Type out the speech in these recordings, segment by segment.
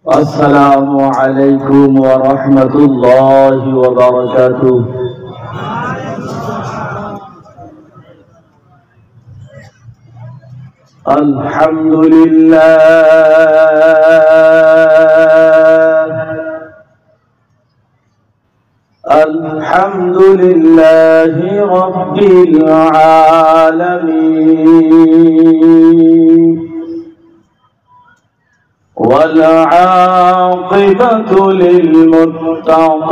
السلام عليكم ورحمة الله وبركاته. الحمد لله الحمد لله رب العالمين والعاقبة للمتقين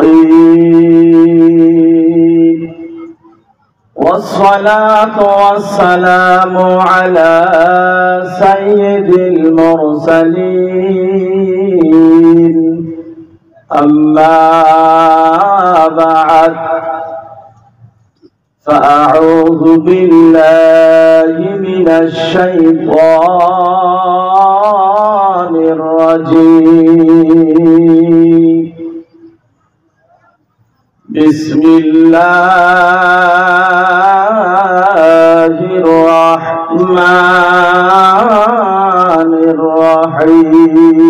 والصلاة والسلام على سيد المرسلين أما بعد فأعوذ بالله من الشيطان الرجيم. بسم الله الرحمن الرحيم.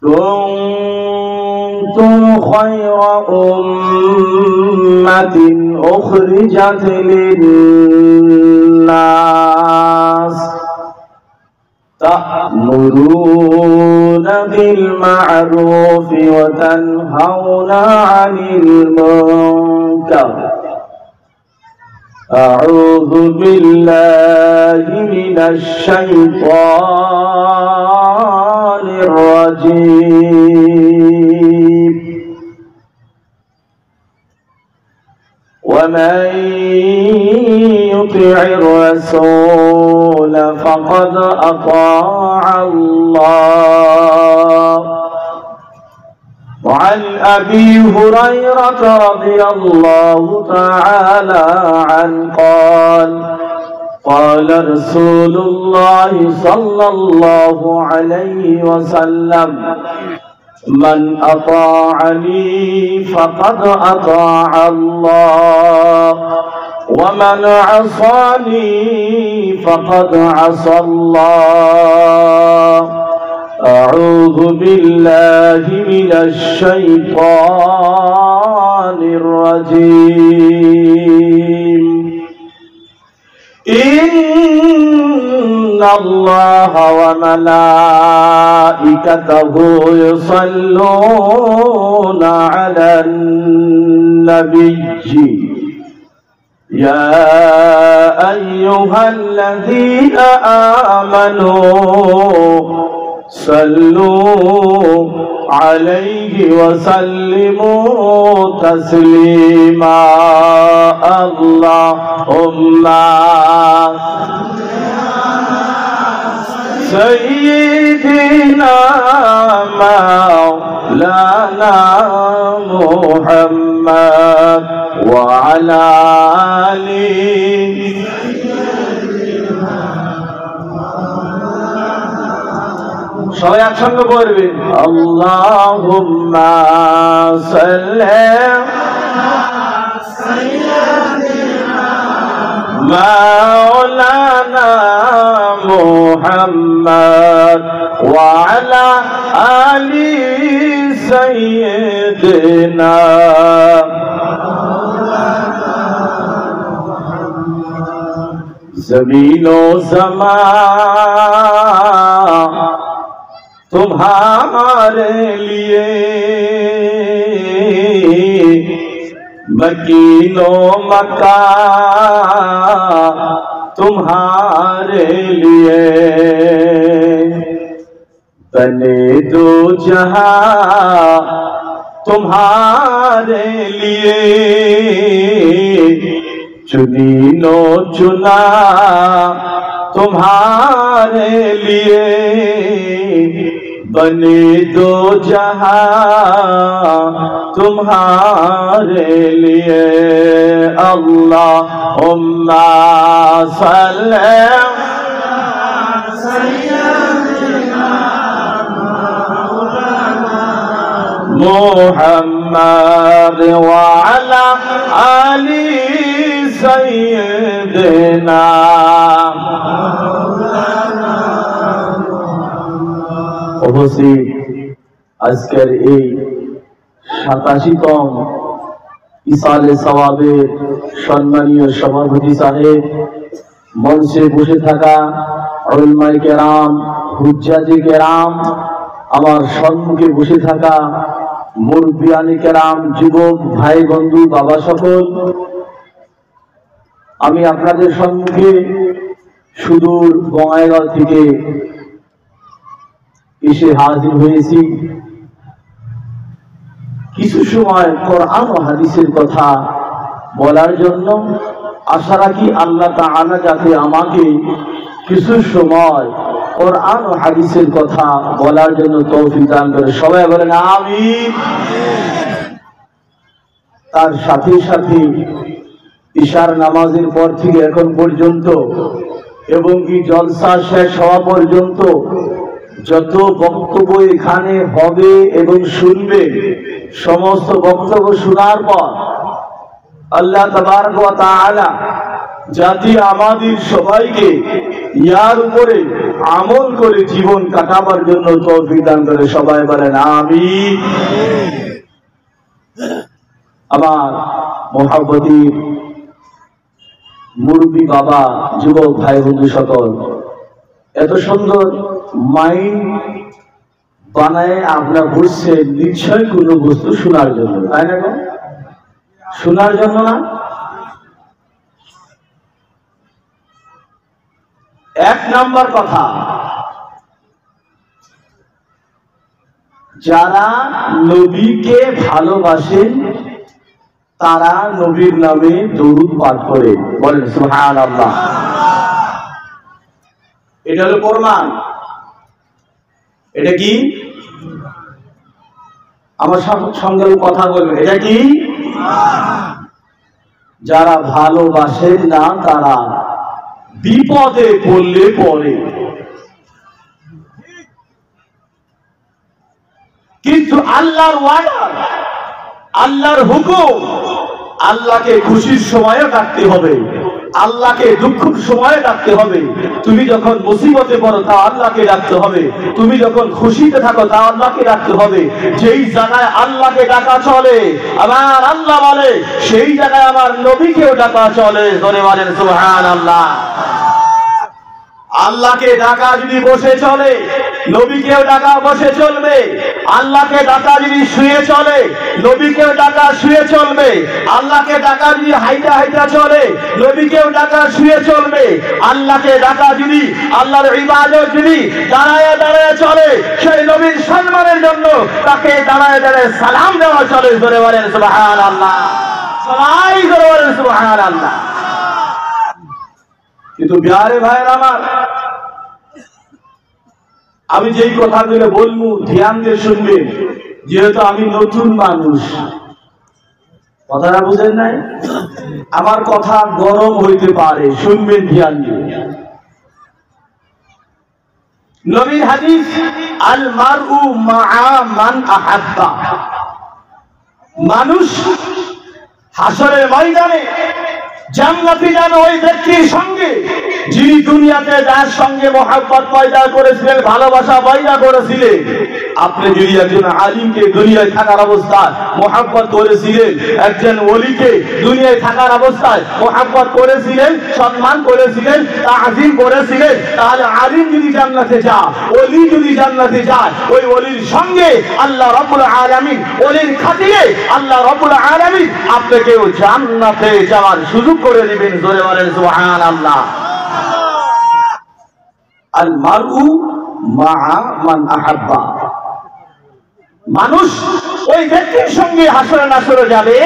كنتم خير أمة أخرجت للناس تأمرون بالمعروف وتنهون عن المنكر. أعوذ بالله من الشيطان الرجيم. ومن يطع الرسول فقد أطاع الله. وعن أبي هريرة رضي الله تعالى عنه قال رسول الله صلى الله عليه وسلم: من أطاعني فقد أطاع الله، ومن عصاني فقد عصى الله. أعوذ بالله من الشيطان الرجيم. إن الله وملائكته يصلون على النبي يا أيها الذين آمنوا صلوا عليه وسلموا تسليما. اللهم سيدنا مولانا محمد وعلى آله সবাই একসঙ্গে পড়বেন। আল্লাহুম্মা সাল্লি মাওলানা মুহাম্মদ ওয়া আলা আলি সাইয়্যিদিনা ज़मीनो ज़मान तुम्हारे लिए मकीनो मका तुम्हारे लिए बने दो जहां तुम्हारे लिए चुनीनो चुना तुम्हारे लिए बने दो जहां तुम्हारे लिए। अल्लाहुम्मा सल्ली मुहम्मद व अला आलि सय्यिदना উপস্থিত আজকের এই 87তম ইসালে সওয়াবের সম্মানীয় সভাপতি সাহেব, মঞ্চে বসে থাকা উলামায়ে কেরাম, হুজ্জাতে কেরাম, আমার সম্মুখে বসে থাকা মুরব্বিয়ানে কেরাম, যুবক ভাই বন্ধু বাবা সকল, আমি আপনাদের সম্মুখে সুদূর বঙ্গাইগাঁও থেকে এসে হাজির হয়েছি কিছু সময় কোরআন ও হাদিসের কথা বলার জন্য। আশা রাখি আল্লাহ তাআলা যাতে আমাকে কিছু সময় কোরআন ও হাদিসের কথা বলার জন্য তৌফিক দান করে। সবাই বলেন আমিন। তার সাথে সাথে ইশার নামাজের পর থেকে এখন পর্যন্ত এবং কি জলসা শেষ হওয়া পর্যন্ত যত বক্তব্য এখানে হবে এবং শুনবে, সমস্ত বক্তব্য শোনার পর আল্লাহ তাবারক ওয়া তাআলা যাতে আমাদের সবাইকে ইয়ার উপরে আমল করে জীবন কাটাবার জন্য তৌফিক দান করে। সবাই বলেন আমিন। আমার মহব্বতীর মুরব্বী বাবা, যুবক ভাই বন্ধু সকল, এত সুন্দর মাইন্ড বানায় আপনার বসছে নিশ্চয় কোনো বস্তু শোনার জন্য, তাই না? শোনার জন্য না। এক নাম্বার কথা, যারা নবীকে ভালোবাসেন তারা নবীর নামে দরুদ পাঠ করে। বলেন সুবহানাল্লাহ। এটা হলো প্রমাণ। এটা কি? আমার সঙ্গে কথা বলবেন, এটা কি? যারা ভালোবাসেন না তারা বিপদে পড়লে পড়ে, কিন্তু আল্লাহর ওয়াদা, আল্লাহর হুকুম, আল্লাহকে খুশির সময়ে ডাকতে হবে, আল্লাহকে দুঃখের সময়ে ডাকতে হবে। তুমি যখন মুসিবতে পড়ো তা আল্লাহকে ডাকতে হবে, তুমি যখন খুশিতে থাকো তা আল্লাহকে ডাকতে হবে। যেই জায়গায় আল্লাহকে ডাকা চলে, আমার আল্লাহ বলে, সেই জায়গায় আমার নবীকেও ডাকা চলে। জোরে বলেন সুবহানাল্লাহ। আল্লাহকে ডাকা যদি বসে চলে, নবীকেও ডাকা বসে চলবে। আল্লাহকে ডাকা যদি শুয়ে চলে, নবীকেও ডাকা শুয়ে চলবে। আল্লাহকে ডাকা যদি হাইটা হাইটা চলে, নবীকেও ডাকা শুয়ে চলবে। আল্লাহকে ডাকা যদি, আল্লাহর ইবাদত যদি দাঁড়ায় দাঁড়ায় চলে, সেই নবীর সম্মানের জন্য তাকে দাঁড়ায় দাঁড়ায় সালাম দেওয়া চলে। জোরে বলেন সুবহানাল্লাহ। সবাই জোরে বলেন সুবহানাল্লাহ। কিন্তু প্যারে ভাইয়ের আমার, আমি যেই কথাগুলো বলবো ধ্যান দিয়ে শুনবেন, যেহেতু আমি নতুন মানুষ। কথাটা বুঝেন নাই? আমার কথা গরম হইতে পারে, শুনবেন ধ্যান দিয়ে। নবীর হাদিস, আল মারউ মাআ মান আহাব্বা। মানুষ হাসরের ময়দানে জান্নাতি যেন ওই ব্যক্তির সঙ্গে যিনি দুনিয়াতে যার সঙ্গে মহব্বত পয়দা করেছিলেন, ভালোবাসা পয়দা করেছিলেন। আপনি যদি একজন আলিমকে দুনিয়ায় থাকার অবস্থায় মহব্বত করেছিলেন, একজন ওলিকে দুনিয়ায় থাকার অবস্থায় মহব্বত করেছিলেন, সম্মান করেছিলেন, তাজিম করেছিলেন, তাহলে আলিম যদি জান্নাতে যায়, ওলি যদি জান্নাতে যায়, ওই ওলির সঙ্গে আল্লাহ রাব্বুল আলামিন, ওলির খাতিরে আল্লাহ রাব্বুল আলামিন আপনাকেও জান্নাতে যাওয়ার সুযোগ করে দিবেন। জোরে বলেন সুবহানাল্লাহ। আল মারউ মাআ মান আহাব্বা। মানুষ ওই ব্যক্তির সঙ্গে হাসরে নাসরে যাবে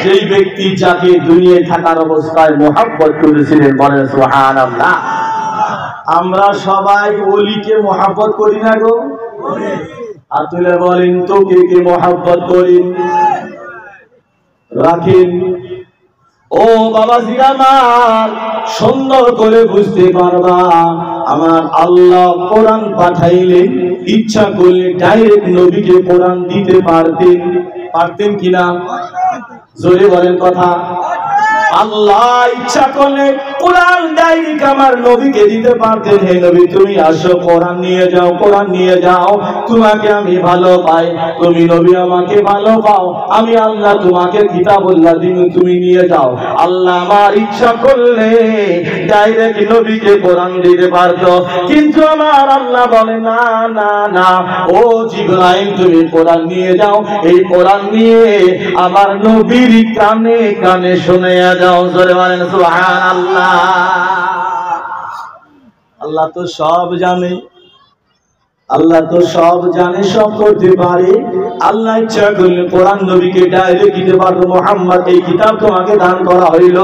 যেই ব্যক্তি যাকে দুনিয়ায় থাকার অবস্থায় মহব্বত করেছিলেন। বলেন সুবহানাল্লাহ। আমরা সবাই ওলিকে মহব্বত করি না গো? আর তুলে বলেন তো কে কে মহব্বত করেন? রাখেন। ও বাবা জিরামার, সুন্দর করে বুঝতে পারবা, আমার আল্লাহ কোরআন পাঠাইলেন, ইচ্ছা করলে ডাইরেক্ট নবীকে কোরআন দিতে পারতেন। পারতেন কিনা? জোরে বলেন কথা। আল্লাহ ইচ্ছা করলে কোরআন ডাইরেক্ট আমার নবীকে দিতে পারতেন, হে নবী তুমি আসো কোরআন নিয়ে যাও, কোরআন নিয়ে যাও, তোমাকে আমি ভালো পাই, তুমি নবী আমাকে ভালো পাও, আমি আল্লাহ তোমাকে কিতাবুল্লাহ দিন, তুমি নিয়ে যাও। আল্লাহ আমার ইচ্ছা করলে ডাইরেক্ট নবীকে কোরআন দিতে পারতো, কিন্তু আমার আল্লাহ বলে না না না, ও জিবরাইল তুমি কোরআন নিয়ে যাও, এই কোরআন নিয়ে আমার নবীর কানে কানে শুনে যাও। জোরে বলেন সুবহানাল্লাহ। আল্লাহ তো সব জানে, আল্লাহ তো সব জানে, সব করতে পারে। আল্লাহ ইচ্ছা করলে কোরআন নবীকে ডাইরেক্ট দিতে পারতো, মুহাম্মদ এই কিতাব তোমাকে দান করা হইল,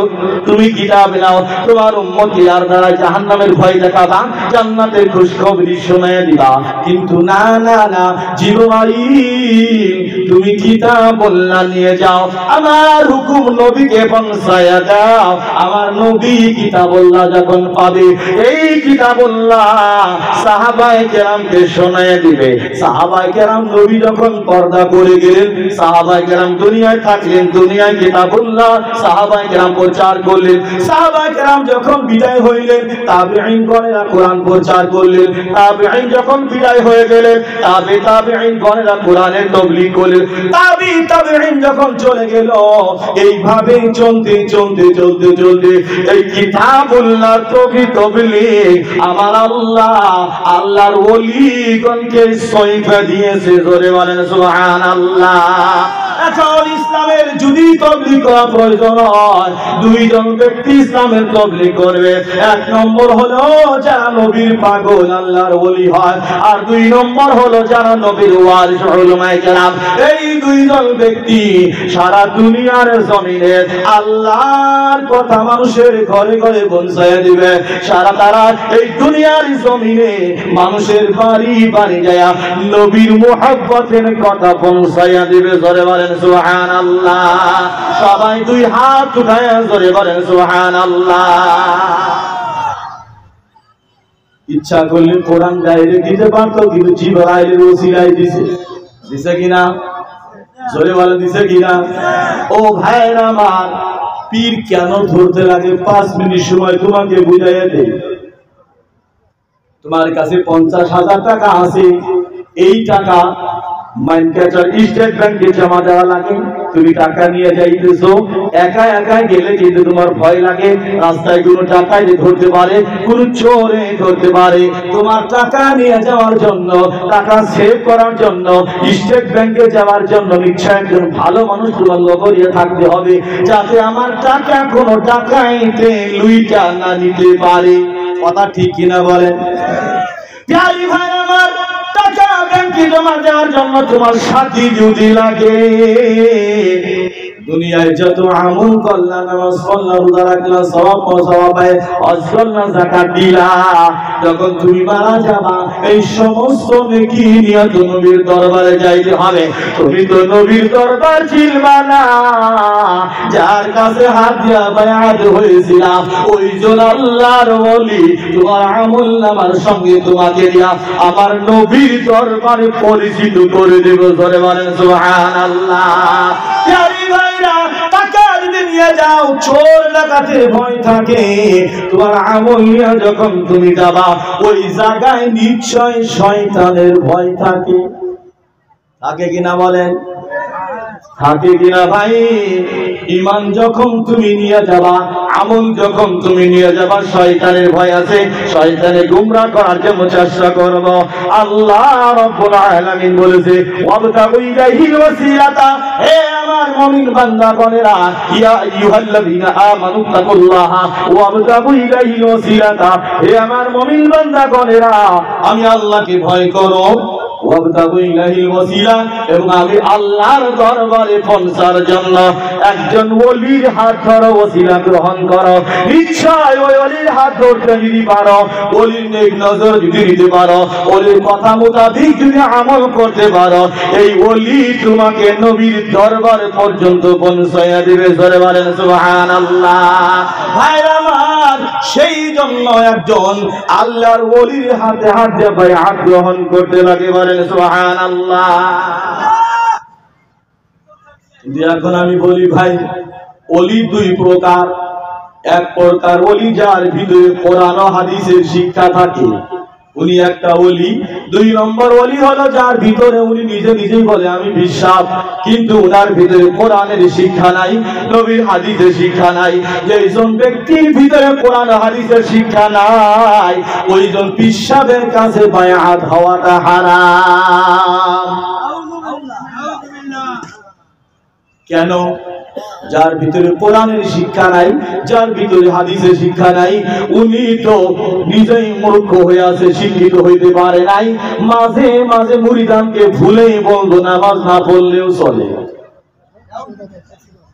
তুমি কিতাব নাও, তোমার উম্মতকে আর দ্বারা জাহান্নামের ভয় দেখাবা, জান্নাতের খুশখবরি শোনায় দিবা। কিন্তু না না না, জিবরাইল তুমি কিতাবুল্লাহ নিয়ে যাও, আমার হুকুম নবীকে পৌঁছায়া দাও। আমার নবী কিতাবুল্লাহ যখন পাবে, এই কিতাবুল্লাহ সাহাবায়ে কেরামকে শোনায় দিবে। সাহাবায়ে কেরাম নবী যখন পর্দা করে গেলেন, সাহাবায়ে কেরাম দুনিয়ায় থাকলেন, দুনিয়ায় কিতাবুল্লাহ সাহাবায়ে কেরাম প্রচার করলেন। সাহাবায়ে কেরাম যখন বিদায় হইলেন, তাবেঈন গণেরা কোরআন প্রচার করলেন। তাবেঈন যখন বিদায় হয়ে গেলেন, তাবেঈন গণেরা কোরআনের তাবলীগ করলেন। তাবেঈন যখন চলে গেল, এইভাবে চলতে চলতে চলতে চলতে এই কিতাবুল্লাহ তাবলীগ আমার আল্লাহ আল্লাহর ওলিগণকে সহিফা দিয়েছে। জোরে বলেন সুবহানাল্লাহ। এখন ইসলামের যদি তাবলীগ করা প্রয়োজন হয়, দুইজন ব্যক্তি ইসলামের তাবলীগ করবে। এক নম্বর হলো যারা নবীর পাগল আল্লাহর ওলি হয়, আর দুই নম্বর হলো যারা নবীর ওয়ারিস উলামায়ে কেরাম। এই দুইজন ব্যক্তি সারা দুনিয়ার জমিনে আল্লাহর কথা মানুষের ঘরে ঘরে পৌঁছায় দিবে। সারা তারা এই দুনিয়ার জমিনে মানুষের বাড়ি বাড়ি যায় নবীর মুহাব্বতের কথা পৌঁছায়া দিবে। জোরে বলেন সুবহানাল্লাহ। সবাই দুই হাত উঠায় জোরে বলেন সুবহানাল্লাহ। ইচ্ছা করলে কোরআন ডাইরেক্ট দিতে পারতো, কিন্তু জিবরাইলের ওসিলায় দিছে। দিছে কিনা? জোরে বলেন দিছে কিনা? ও ভাইরা আমার, পীর কেন ধরতে লাগে? 5 মিনিট সময় তোমাকে বুঝাইয়া দেই। তোমার কাছে 50,000 টাকা আছে, এই টাকা মাইনকাটার স্টেট ব্যাংকে জমা দেওয়া লাগে, তুমি টাকা নিয়ে যাইতেছো, একা একা গেলে কিন্তু তোমার ভয় লাগে, রাস্তায় কোনো টাকায় ধরতে পারে, কোন চোরে ধরতে পারে। তোমার টাকা নিয়ে যাওয়ার জন্য, টাকা সেভ করার জন্য, স্টেট ব্যাংকে যাওয়ার জন্য নিশ্চয় একজন ভালো মানুষ তোমার লগরিয়ে থাকতে হবে, যাতে আমার টাকা কোনো টাকাইতে লুইটা না নিতে পারে। কথা ঠিক কিনা বলেন? প্যারি ভাই আমার, টাকা ব্যাংকে জমা দেওয়ার জন্য তোমার সাথী যদি লাগে, দুনিয়ায় যত আমল করলা, নামাজ পড়লা, রোজা রাখলা, সওয়াব পায়, হজ করলা, যাকাত দিলা, যখন তুমি মারা যাবা এই সমস্ত নেকি নিয়ে তো নবীর দরবারে যাইতে হবে। তুমি তো নবীর দরবার চিনবা না, যার কাছে হাত দিয়া বায়াত হয়েছিল ওইজন আল্লাহর ওলি, তোমার আমল নামার সঙ্গে তোমাকে দিয়া আমার নবীর দরবারে পরিচিত করে দেব। ধরে বলেন সুবহানাল্লাহ। প্যারি ভাইরা, টাকা যদি নিয়ে যাও, চোর ডাকাতের ভয় থাকে, তোমার আমল নিয়ে যখন তুমি যাবা ওই জায়গায় নিশ্চয় শয়তানের ভয় থাকে। থাকে কিনা বলেন? থাকে কিনা ভাই? ঈমান যখন তুমি নিয়ে যাবা, আমল যখন তুমি নিয়ে যাবা, শয়তানের ভয় আছে, শয়তানে গুমরাহ করার জন্য চেষ্টা করব। আল্লাহ রাব্বুল আলামিন বলেছে, ওয়াবতাগু ইলাইহিল ওয়াসিলাতা, হে আমার মুমিন বান্দাগণেরা, ইয়া আইয়ুহাল্লাযীনা আমানু তাকুল্লাহা ওয়াবতাগু ইলাইহিল ওয়াসিলাতা, হে আমার মুমিন বান্দাগণেরা, আমি আল্লাহকে ভয় করো, ওয়াবতাগু ইলাইহিল ওয়াসিলা, এবং আমি আল্লাহর দরবারে পৌঁছার জন্য একজন ওলির হাত ধরো, ওসিলা গ্রহণ করো। নিশ্চয় ওই ওলির হাত ধরতে যদি পারো, ওলির নেক নজর যদি নিতে পারো, ওলির কথা মোতাবেক যদি আমল করতে পারো, এই ওলি তোমাকে নবীর দরবারে পর্যন্ত পৌঁছাইয়া দিবে। জোরে বলেন সুবহানাল্লাহ। ভাইরা আমার, সেই জন্য একজন আল্লাহর ওলির হাতে হাত দিয়ে বায়াত গ্রহণ করতে লাগে। বলেন সুবহানাল্লাহ। এখন আমি বলি ভাই, ওলি দুই প্রকার, এক প্রকার ওলি যার ভিতরে কোরআন ও হাদিসের শিক্ষা থাকে, উনি একটা ওলি। দুই নম্বর ওলি হলো যার ভিতরে উনি নিজে নিজেই বলে আমি বিশ্বাস, কিন্তু উনার ভিতরে কোরআনের শিক্ষা নাই, নবীর হাদিসের শিক্ষা নাই। যেইজন ব্যক্তির ভিতরে কোরআন হাদিসের শিক্ষা নাই, ওইজন পিশাবের কাছে বায়াত হওয়াটা হারাম। কেন? যার ভিতরে কোরআনের শিক্ষা নাই, যার ভিতরে হাদিসের শিক্ষা নাই, উনি তো নিজেই মূর্খ হয়ে আছে, শিক্ষিত হইতে পারে নাই। মাঝে মাঝে মুরিদানকে ভুলেই বলতো নামাজ না পড়লেও চলে।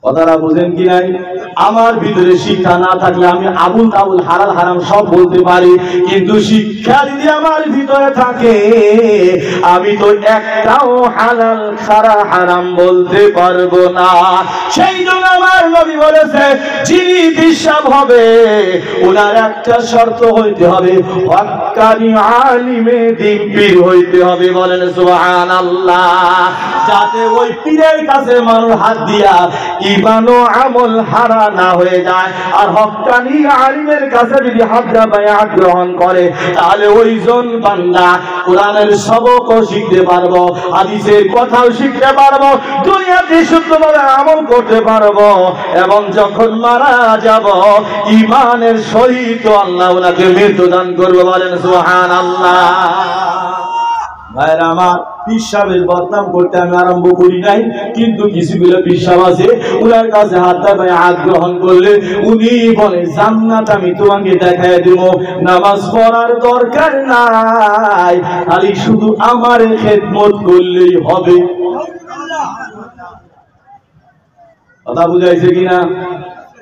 কথাটা বুঝেন কি নাই? আমার ভিতরে শিক্ষা না থাকলে আমি আবুল তাবুল হালাল হারাম সব বলতে পারি, কিন্তু শিক্ষা যদি আমার ভিতরে থাকে আমি তো একটাও হালাল ছাড়া হারাম বলতে পারবো না। সেই জন্য আমার নবী বলেছে যিনি বিশ্বাস হবে ওনার একটা শর্ত হইতে হবে, হক্কানি আলিমে দিন পীর হইতে হবে। বলেন সুবহানাল্লাহ। যাতে ওই পীরের কাছে মানুষ হাত দিয়া ঈমান ও আমল হারা না হয়ে যায়। আর হক্কানি আলিমের কাছে যদি হাত দিয়া বায়াত গ্রহণ করে তাহলে ওইজন বান্দা কোরআনের সবকও শিখতে পারবো, হাদিসের কথাও শিখতে পারবো, দুনিয়াতে শুদ্ধভাবে আমল করতে পারবো, এবং যখন মারা যাব ঈমানের সহিত আল্লাহ ওনাকে মৃত্যু দান করবে। বলেন সুবহানাল্লাহ। ভাইরা আমার, পিশাবের বদনাম করতে আমি আরম্ভ করি নাই, কিন্তু কিছুগুলো পিশাব আছে উনার কাছে হাতটা পায়ে হাত গ্রহণ করলে উনি বলে জান্নাত আমি তোমাকে দেখায় দেব, নামাজ পড়ার দরকার নাই, খালি শুধু আমার খেদমত করলেই হবে। কথা বুঝাইছে কিনা?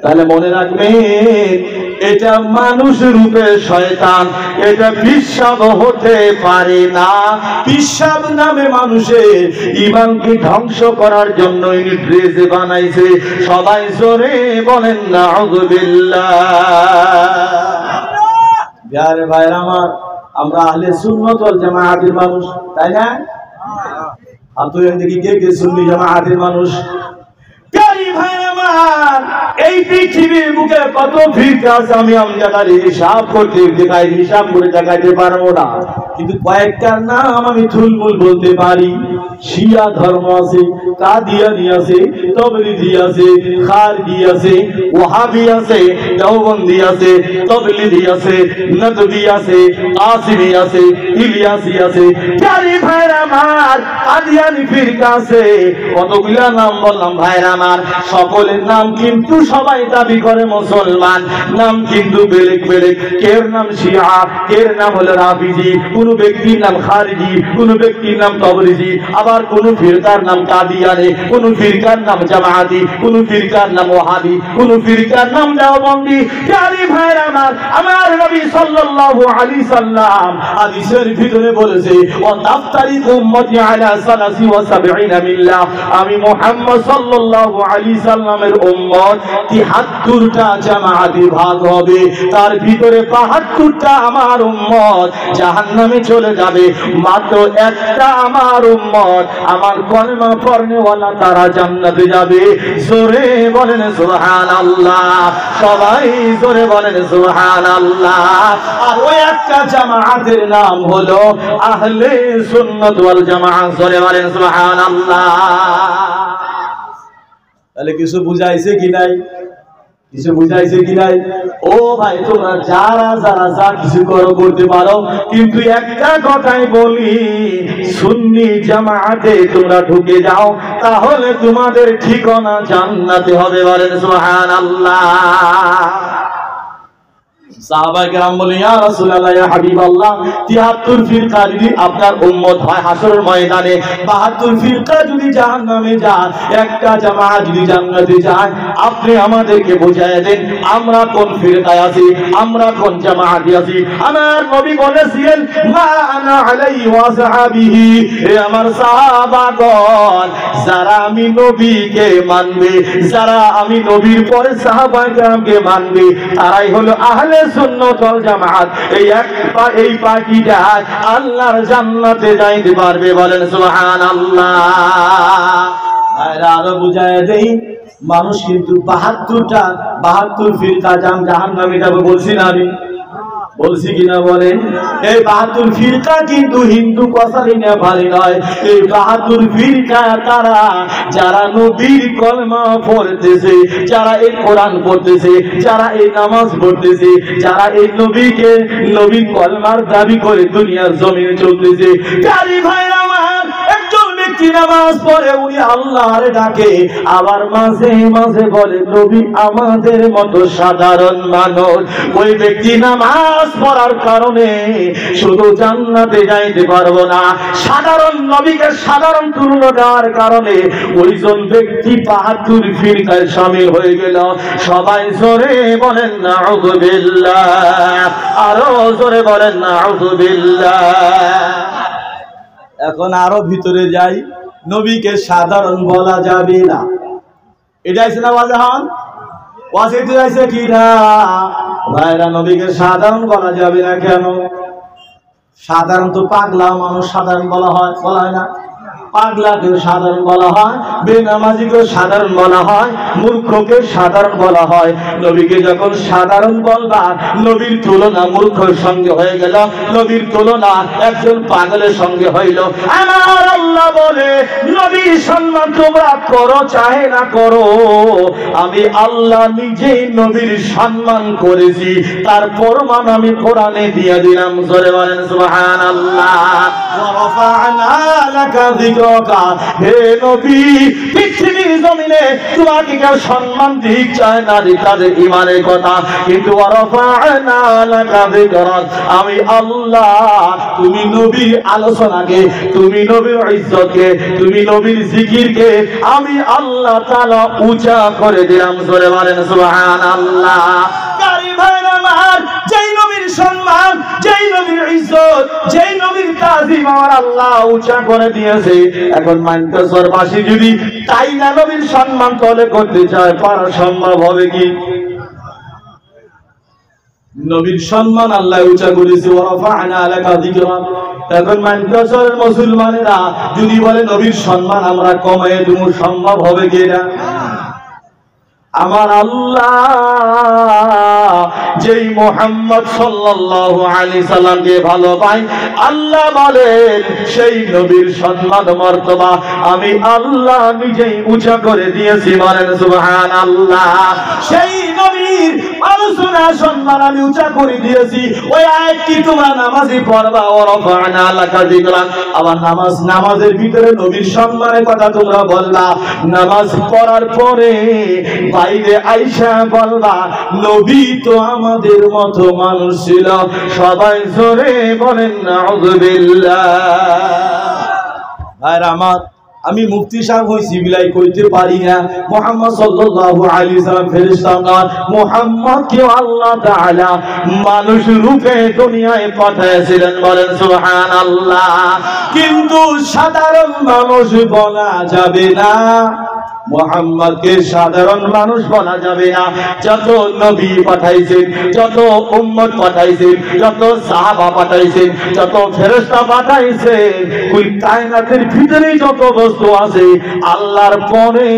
তাহলে মনে রাখবেন এটা মানুষ রূপে শয়তান, এটা পিশাব হতে পারে না। পিশাব নামে মানুষের ঈমানকে ধ্বংস করার জন্য ইনি ড্রেস বানাইছে। সবাই জোরে বলেন নাউযুবিল্লাহ। যারে ভাইরা আমার, আমরা আহলে সুন্নাত ওয়াল জামাআতের মানুষ, তাই না? আপনারা দেখি কে কে সুন্নি জামাআতের মানুষ? এই পৃথিবীর বুকে কত ফিরকা আছে আমি আমজাদার হিসাব করতে দেখাই, হিসাব করে দেখাইতে পারবো না, কিন্তু কয়েকটার নাম আমি থুলমুল বলতে পারি। শিয়া ধর্ম আছে, কাদিয়ানি আছে, তবলিগি আছে, খারজি আছে, ওয়াহাবি আছে, দেওবন্দি আছে, তবলিগি আছে, নদভি আছে, আসিমি আছে, ইলিয়াসি আছে। প্যারি ভাইরা আমার, কাদিয়ানি ফিরকা আছে, কতগুলা নাম বললাম ভাইরা আমার। সকলের নাম কিন্তু সবাই দাবি করে মুসলমান, নাম কিন্তু বেলেগ বেলেগ। কের নাম শিয়া, কের নাম হলো রাফিজি, কোন ব্যক্তির নাম খারিজি, কোন ব্যক্তির নাম তবলিগি, আবার কোন ফিরকার নাম কাদিয়ানি, কোন ফিরকার নাম জামাআতি, কোন ফিরকার নাম ওয়াহাবি, কোন ফিরকার নাম দেওবন্দি। প্যারি ভাইরা আমার, আমার নবী সাল্লাল্লাহু আলাইহি সাল্লাম হাদিসের ভিতরে বলেছে ওয়া তাফতারিকু উম্মতি আলা 73 মিল্লাহ, আমি মুহাম্মদ সাল্লাল্লাহু আলাইহি সাল্লামের উম্মত 73টা জামাতে ভাগ হবে, তার ভিতরে 72টা আমার উম্মত জাহান্নামে চলে যাবে, মাত্র একটা আমার উম্মত আমার কলেমা পড়নেওয়ালা তারা জান্নাতে যাবে। জোরে বলেন সুবহানাল্লাহ, সবাই জোরে বলেন সুবহানাল্লাহ। আর ওই একটা জামাতের নাম হলো আহলে সুন্নাত ওয়াল জামাআত। জোরে বলেন সুবহানাল্লাহ। তাহলে কিছু বুঝাইছে কি নাই? কিছু বুঝাইছে কি নাই? ও ভাই, তোমরা যারা যারা যা কিছু করো করতে পারো, কিন্তু একটা কথাই বলি, সুন্নি জামাতে তোমরা ঢুকে যাও, তাহলে তোমাদের ঠিকানা জান্নাতে হবে। বলেন সুবহানাল্লাহ। সাহাবায়ে কেরাম বলে ইয়া রাসূলুল্লাহ, ইয়া হাবিবাল্লাহ, 73 ফিরকা যদি আপনার উম্মত হয় হাসরের ময়দানে, 72 ফিরকা যদি জাহান্নামে যায়, একটা জামাত যদি জান্নাতে যায়, আপনি আমাদেরকে বুঝায় দেন আমরা কোন ফিরকায় আছি, আমরা কোন জামাতে আছি। আমার নবী বলেছিলেন মা আনা আলাইহি ওয়া সাহাবিহি, হে আমার সাহাবাগণ, যারা আমি নবীকে মানবে, যারা আমি নবীর পরে সাহাবায়ে কেরামকে মানবে, তারাই হলো আহলে সুন্নাত ওয়াল জামাআত। এই পার্টিটা আল্লাহর জান্নাতে যাইতে পারবে। বলেন সুবহানাল্লাহ। আর আরো বুঝায় দেই, মানুষ কিন্তু 72 ফিরকা জাহান্নামে যাবে বলছি না আমি, বলছি কিনা বলেন? এই 72 ফিরকা কিন্তু হিন্দু কসারি নেপালি নয়। এই 72 ফিরকা তারা যারা নবীর কলমা পড়তেছে, যারা এই কোরআন পড়তেছে, যারা এই নামাজ পড়তেছে, যারা এই নবীর কলমার দাবি করে দুনিয়ার জমিনে চলতেছে। কারি ভাইরা আমার, একজন ব্যক্তি নামাজ পড়ে উনি আল্লাহর ডাকে, আবার মাঝে মাঝে বলে নবী আমাদের মতো সাধারণ মানুষ। ওই ব্যক্তি নামাজ পড়ার কারণে শুধু জান্নাতে যাইতে পারবো না, সাধারণ নবীকে সাধারণ তুল্য দেওয়ার কারণে ওইজন ব্যক্তি 72 ফিরকায় শামিল হয়ে গেল। সবাই জোরে বলেন নাউযুবিল্লাহ, আরো জোরে বলেন নাউযুবিল্লাহ। এখন আরো ভিতরে যাই, নবীকে সাধারণ বলা যাবে না, এটাই না বাজান ওয়াসিতে যাইছে কি না ভাইরা? নবীকে সাধারণ বলা যাবে না কেন? সাধারণ তো পাগলা মানুষ সাধারণ বলা হয়, বলা হয় না? পাগলাকে সাধারণ বলা হয়, বেনামাজিকে সাধারণ বলা হয়, মূর্খকে সাধারণ বলা হয়। নবীকে যখন সাধারণ বলবা, নবীর তুলনা মূর্খের সঙ্গে হয়ে গেল, নবীর তুলনা একজন পাগলের সঙ্গে হইল। আমার আল্লাহ বলে নবীর সম্মান তোমরা করো চাহে না করো, আমি আল্লাহ নিজেই নবীর সম্মান করেছি, তার প্রমাণ আমি কোরআনে দিয়ে দিলাম। জোরে বলেন সুবহানাল্লাহ। ওয়া রাফা'না লাকা যিকরাকা, হে নবী পৃথিবীর জমিনে তোমাকে কেউ সম্মান দিক চায় না, তাদের ঈমানের কথা, কিন্তু ওয়া রাফা'না লাকা যিকরাক, আমি আল্লাহ তুমি নবীর আলোচনাকে, তুমি নবীর ইজ্জতকে, তুমি নবীর জিকিরকে আমি আল্লাহ তাআলা উঁচা করে দিলাম। জোরে বলেন সুবহানাল্লাহ। কারি ভাইরা আমার, যেই নবীর সম্মান, যেই নবীর ইজ্জত, যেই নবীর তাজিম আমার আল্লাহ উঁচা করে দিয়েছে, এখন মানতেশ্বরবাসী যদি তাই না নবীর সম্মান তলে করতে চায়, পারা সম্ভব হবে কি? নবীর সম্মান আল্লাহ উঁচা করেছে, ওয়া রাফা'না লাকা যিকরাক। এখন মানতেশ্বরের মুসলমানেরা যদি বলে নবীর সম্মান আমরা কমায় দেব, সম্ভব হবে কি না? আমার আল্লাহ যেই মুহাম্মদ সাল্লাল্লাহু আলাইহি সাল্লামকে ভালোবাসে, আল্লাহ বলেন সেই নবীর সম্মান মর্তবা আমি আল্লাহ নিজেই উঁচা করে দিয়েছি। বলেন সুবহানাল্লাহ। সেই নবীর আলোচনা সম্মান আমি উঁচা করে দিয়েছি। ওই আয়াত কি তোমরা নামাজে পড়বা, ওয়া রাফা'না লাকা যিকরাক, আবার নামাজের ভিতরে নবীর সম্মানের কথা তোমরা বললা, নামাজ পড়ার পরে বাইরে আইসা বলবা নবী তো আমাদের মতো মানুষ ছিল। সবাই জোরে বলেন নাউযুবিল্লাহ। ভাইরা আমার, আমি মুফতি সাহেব হইছি বিলাই কইতে পারি না মুহাম্মদ সাল্লাল্লাহু আলাইহি সাল্লাম ফেরেশতা না, মুহাম্মদকে আল্লাহ তাআলা মানুষ রূপে দুনিয়ায় পাঠিয়েছিলেন। বলেন সুবহানাল্লাহ। কিন্তু সাধারণ মানুষ বলা যাবে না, মুহাম্মদকে সাধারণ মানুষ বলা যাবে না। যত নবী পাঠাইছেন, যত উম্মত পাঠাইছেন, যত সাহাবা পাঠাইছেন, যত ফেরেশতা পাঠাইছেন, ওই কায়নাতের ভিতরে যত বস্তু আছে, আল্লাহর পরে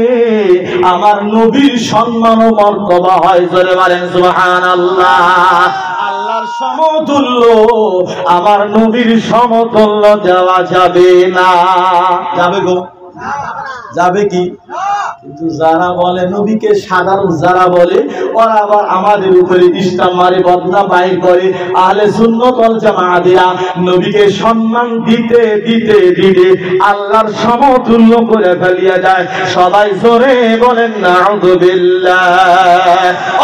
আমার নবীর সম্মান ও মর্তবা হয়। জোরে বলেন সুবহানাল্লাহ। আল্লাহর সমতুল্য আমার নবীর সমতুল্য দেওয়া যাবে না। যাবে গো? যাবে কি? কিন্তু যারা বলে নবীকে সাধারণ, যারা বলে ওরা আবার আমাদের উপরে ইসলাম মারে, বদনাম বাইর করে। আহলে সুন্নাত ওয়াল জামাআতিরা নবীকে সম্মান দিতে দিতে দিতে আল্লাহর সমতুল্য করে ফেলিয়া যায়। সবাই জোরে বলেন নাউযুবিল্লাহ।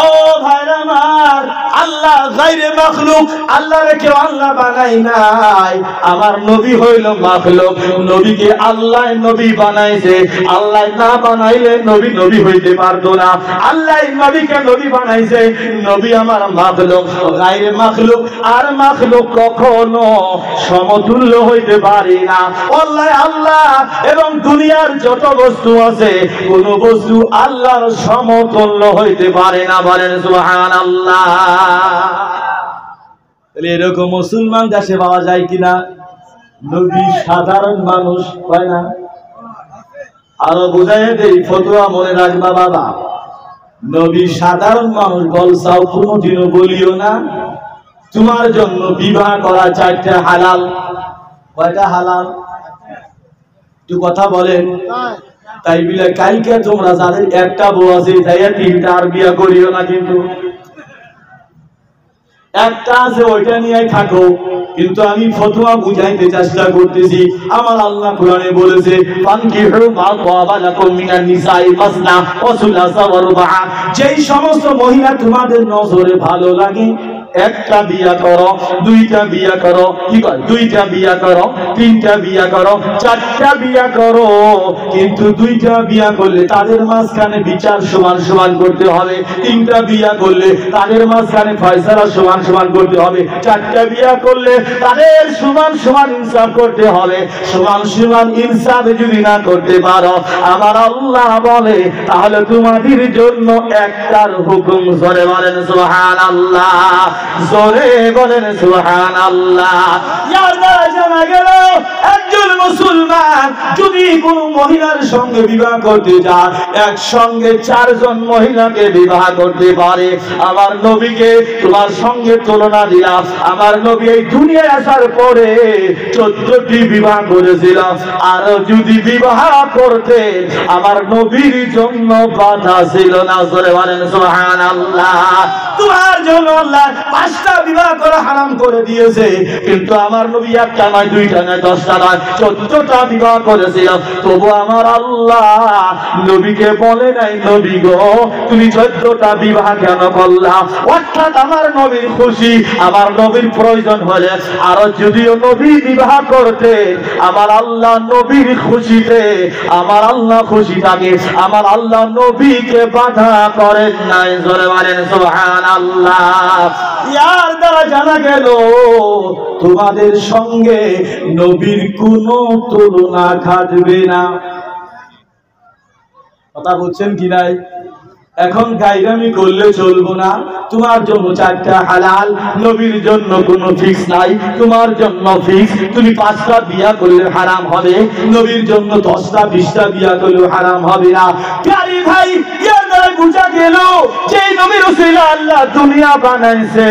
ও ভাইরা আমার, আল্লাহ গায়রে মাখলুক, আল্লাহরে কেউ আল্লাহ বানাই নাই। আমার নবী হইল মাখলুক, নবীকে আল্লাহ নবী বানাইছে। আল্লাহ না বানাইলে নবী নবী হইতে পারতো না। আল্লাহ নবীকে নবী বানাইছে, নবী আমার মাখলুক। গায়রে মাখলুক আর মাখলুক কখনো সমতুল্য হইতে পারে না। আল্লাহ আল্লাহ এবং দুনিয়ার যত বস্তু আছে, কোন বস্তু আল্লাহর সমতুল্য হইতে পারে না। বলেন সুবহানাল্লাহ। এরকম মুসলমান দেশে পাওয়া যায় কিনা? নবী সাধারণ মানুষ হয় না? আরো বুঝাই দেই, ফতোয়া মনে রাখবা বাবা, নবী সাধারণ মানুষ বলছাও কোনোদিনও বলিও না তোমার জন্য বিবাহ করা 4টা হালাল। কয়টা হালাল? একটু কথা বলেন। তাই বলে কালকে তোমরা যাদের একটা বউ আছে তাই 3টা আর বিয়ে করিও না, কিন্তু একটা আছে ওইটা নিয়ে থাকো। কিন্তু আমি ফতোয়া বুঝাইতে চেষ্টা করতেছি, আমার আল্লাহ কোরআনে বলেছে ফানকিহু মা তাবা লাকুম মিনান নিসাই মাসনা ওয়া সুলাসা ওয়া রুবা। যেই সমস্ত মহিলা তোমাদের নজরে ভালো লাগে একটা বিয়া করো, 2টা বিয়া করো, কি কয় 2টা বিয়া করো, 3টা বিয়া করো, 4টা বিয়া করো। কিন্তু 2টা বিয়া করলে তাদের মাঝখানে বিচার সমান সমান করতে হবে, 3টা বিয়া করলে তাদের মাঝখানে ফয়সালা সমান সমান করতে হবে, 4টা বিয়া করলে তাদের সমান সমান ইনসাফ করতে হবে। সমান সমান ইনসাফ যদি না করতে পারো, আমার আল্লাহ বলে তাহলে তোমাদের জন্য একটার হুকুম। জোরে বলেন সুবহানাল্লাহ, জোরে বলেন সুবহানাল্লাহ। ইয়ার দ্বারা জানা গেল একজন মুসলমান যদি কোন মহিলার সঙ্গে বিবাহ করতে যায়, একসঙ্গে 4 জন মহিলাকে বিবাহ করতে পারে। আমার নবীকে তোমার সঙ্গে তুলনা দিলাম, আমার নবী এই দুনিয়ায় আসার পরে 14টি বিবাহ করেছিল। আর যদি বিবাহ করতে আমার নবীর জন্য বাধা ছিল না। জোরে বলেন সুবহানাল্লাহ। তোমার জন্য আল্লাহ 5টা বিবাহ করা হারাম করে দিয়েছে, কিন্তু আমার নবী 1টা নয়, 2টা নয়, 10টা নয়, 14টা বিবাহ করেছিল। তবু আমার আল্লাহ নবীকে বলে নাই নবী গো তুমি 14টা বিবাহ কেন করলা। অর্থাৎ আমার নবীর খুশি, আমার নবীর প্রয়োজন হলে আরো যদিও নবী বিবাহ করতে, আমার আল্লাহ নবীর খুশিতে আমার আল্লাহ খুশি থাকে, আমার আল্লাহ নবীকে বাধা করেন নাই। জোরে বলেন সুবহানাল্লাহ। ইয়ার দ্বারা জানা গেল তোমাদের সঙ্গে নবীর কোনো তুলনা খাটবে না। কথা বুঝছেন কি নাই? এখন গায়রামি করলে চলবো না। তোমার জন্য 4টা হালাল, নবীর জন্য কোনো ফিক্স নাই। তোমার জন্য ফিক্স, তুমি 5টা বিয়া করলে হারাম হবে, নবীর জন্য 10টা 20টা বিয়া করলে হারাম হবে না। প্যারি ভাই, এর দ্বারা বুঝা গেল যে নবীর রাসূল আল্লাহ দুনিয়া বানাইছে,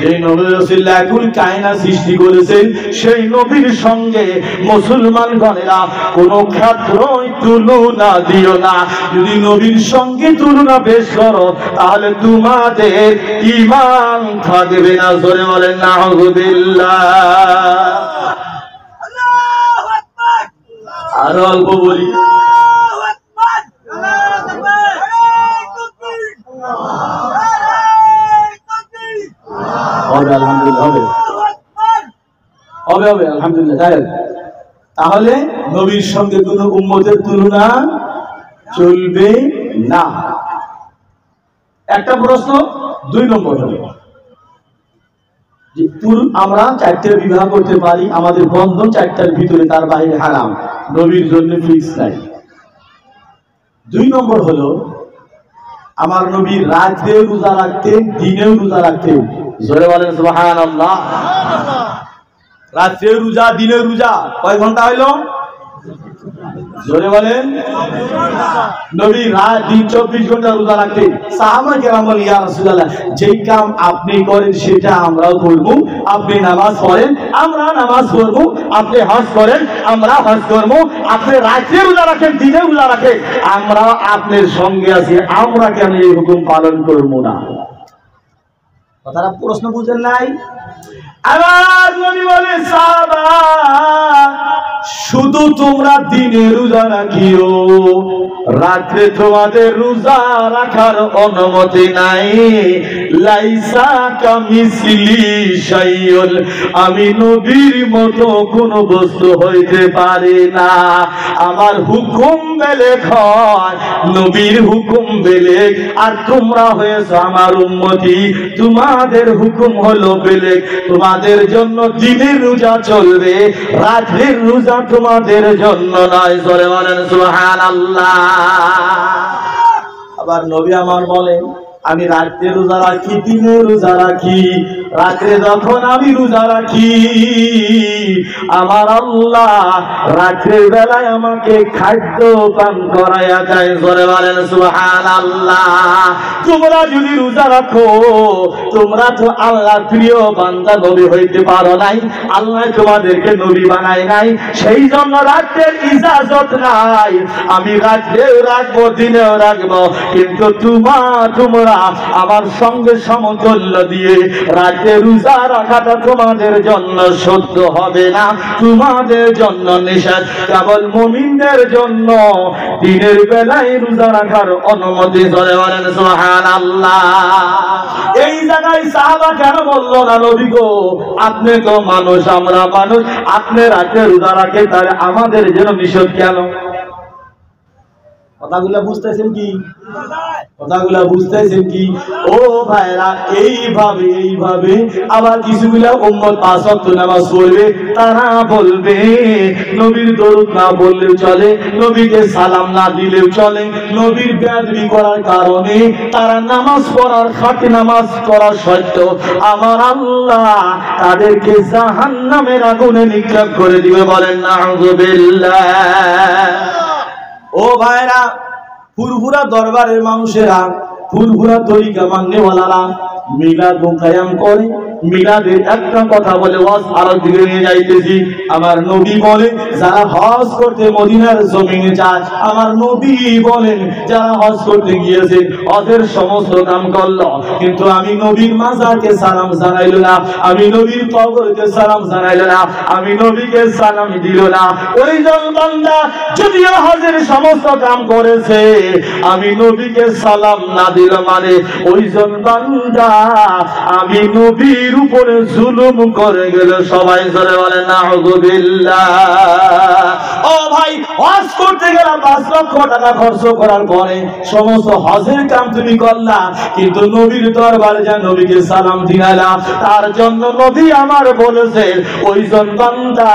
এই নবীর রাসূল এখন কায়নাত সৃষ্টি করেছেন, সেই নবীর সঙ্গে মুসলমান গণেরা কোনো ক্ষেত্রই তুলনা দিও না। যদি নবীর সঙ্গে তুলনা পেশ করো তাহলে তোমাদের ঈমান থাকবে না। জোরে বলেন নাউযুবিল্লাহ। আল্লাহু আকবার। আর অল্প বলি, আল্লাহু আকবার, আল্লাহু আকবার, হবে আলহামদুলিল্লাহ, হবে হবে হবে আলহামদুলিল্লাহ। তাহলে নবীর সঙ্গে কোন উম্মতের তুলনা চলবে না। একটা প্রশ্ন। 2 নম্বর হলো যে আমরা 4টা বিবাহ করতে পারি, আমাদের বন্ধন 4টার ভিতরে, তার বাইরে হারাম, নবীর জন্য ফিক্স নাই। 2 নম্বর হলো আমার নবী রাতেও রোজা রাখতেন, দিনেও রোজা রাখতেন। জোরে বলেন সুবহানাল্লাহ। রাতেও রোজা, দিনেও রোজা। কয় ঘন্টা হইলো? জোরে বলেন। নবী রাত দিন 24 ঘন্টা রোজা রাখতেন। সাহাবায়ে কেরাম বলেন ইয়া রাসূলুল্লাহ, যেই কাম আপনি করেন সেটা আমরাও করব। আপনি নামাজ পড়েন, আমরা নামাজ পড়ব। আপনি হজ করেন, আমরা হজ করব। আপনি রাতে রোজা রাখেন, দিনে রোজা রাখেন, আমরা আপনার সঙ্গে আছি, আমরা কেন এই হুকুম পালন করব না? কথাটা প্রশ্ন বুঝেন নাই? আবার নবী বলে সাহাবা শুধু তোমরা দিনে রোজা রাখিও, রাতে তোমাদের রোজা রাখার অনুমতি নাই। লাইসা কামিসলি শাইউন, আমি নবীর মতো কোন বস্তু হইতে পারে না। আমার হুকুম বেলেগ হয়, নবীর হুকুম বেলেগ, আর তোমরা হয়েছো আমার উম্মতি, তোমাদের হুকুম হলো বেলেগ। তোমাদের জন্য দিনের রোজা চলবে, রাতের রোজা তোমাদের জন্য নয়। জোরে বলেন সুবহানাল্লাহ। আবার নবী আমার বলেন আমি রাতে রোজা রাখি, দিনে রোজা রাখি। রাতে যখন আমি রোজা রাখি আমার আল্লাহ রাতের বেলায় আমাকে খাদ্য পান করাইয়া যায়। জোরে বলেন সুবহানাল্লাহ। তোমরা যদি রোজা রাখো, তোমরা তো আল্লাহর প্রিয় বান্দা নবী হইতে পারো নাই, আল্লাহ তোমাদেরকে নবী বানায় নাই, সেই জন্য রাতের ইজাজত নাই। আমি রাতেও রাখবো, দিনেও রাখবো, কিন্তু তোমরা আমার সঙ্গে সমতুল্য দিয়ে রাতে রোজা রাখাটা তোমাদের জন্য সত্য হবে না, তোমাদের জন্য নিষেধ। কেবল মুমিনদের জন্য দিনের বেলায় রোজা রাখার অনুমতি। জোরে বলেন সুবহানাল্লাহ। এই জায়গায় সাহাবা কেন বললো না, নবী গো আপনি তো মানুষ, আমরা মানুষ, আপনি রাতে রোজা রাখে, তাহলে আমাদের জন্য নিষেধ কেন? কথাগুলা বুঝতেছেন কি? কথাগুলা বুঝতেছেন কি? ও ভাইরা, এইভাবে আবার কিছুগুলা উম্মত পাঁচ ওয়াক্ত নামাজ পড়বে, তারা বলবে নবীর দরুদ না বললেও চলে, নবীকে সালাম না দিলেও চলে, নবীর বেয়াদবি করার কারণে তারা নামাজ পড়ার খাঁটি নামাজ পড়া সত্ত্বেও আমার আল্লাহ তাদেরকে জাহান্নামের আগুনে নিক্ষেপ করে দিবে। বলেন নাউযুবিল্লাহ। ও ভাইরা, ফুরফুরা দরবারের মানুষেরা, ফুরফুরা তরিকা মাননেওয়ালারা মিলাদ কায়াম করে। মিলাদের একটা কথা বলে ওয়াজ আরো দিকে নিয়ে যাইতেছি। আমার নবী বলে যারা হজ করতে মদিনার জমিনে যায়, আমার নবী বলেন যারা হজ করতে গিয়েছে হজের সমস্ত কাম করলো, কিন্তু আমি নবীর মাজারকে সালাম জানাইল না, আমি নবীর কবরকে সালাম জানাইল না, আমি নবীকে সালাম দিল না, ওইজন বান্দা যদিও হজের সমস্ত কাম করেছে, আমি নবীকে সালাম না দিল মানে ওইজন বান্দা আমি নবীর উপরে জুলুম করে গেল। সবাই জোরে বলেন নাউযুবিল্লাহ। ও ভাই, হজ করতে গেলে 5 লক্ষ টাকা খরচ করার পরে সমস্ত হজের কাম তুমি করলা, কিন্তু নবীর দরবারে যা নবীকে সালাম দিলা, তার জন্য নবী আমার বলেছেন ওইজন বান্দা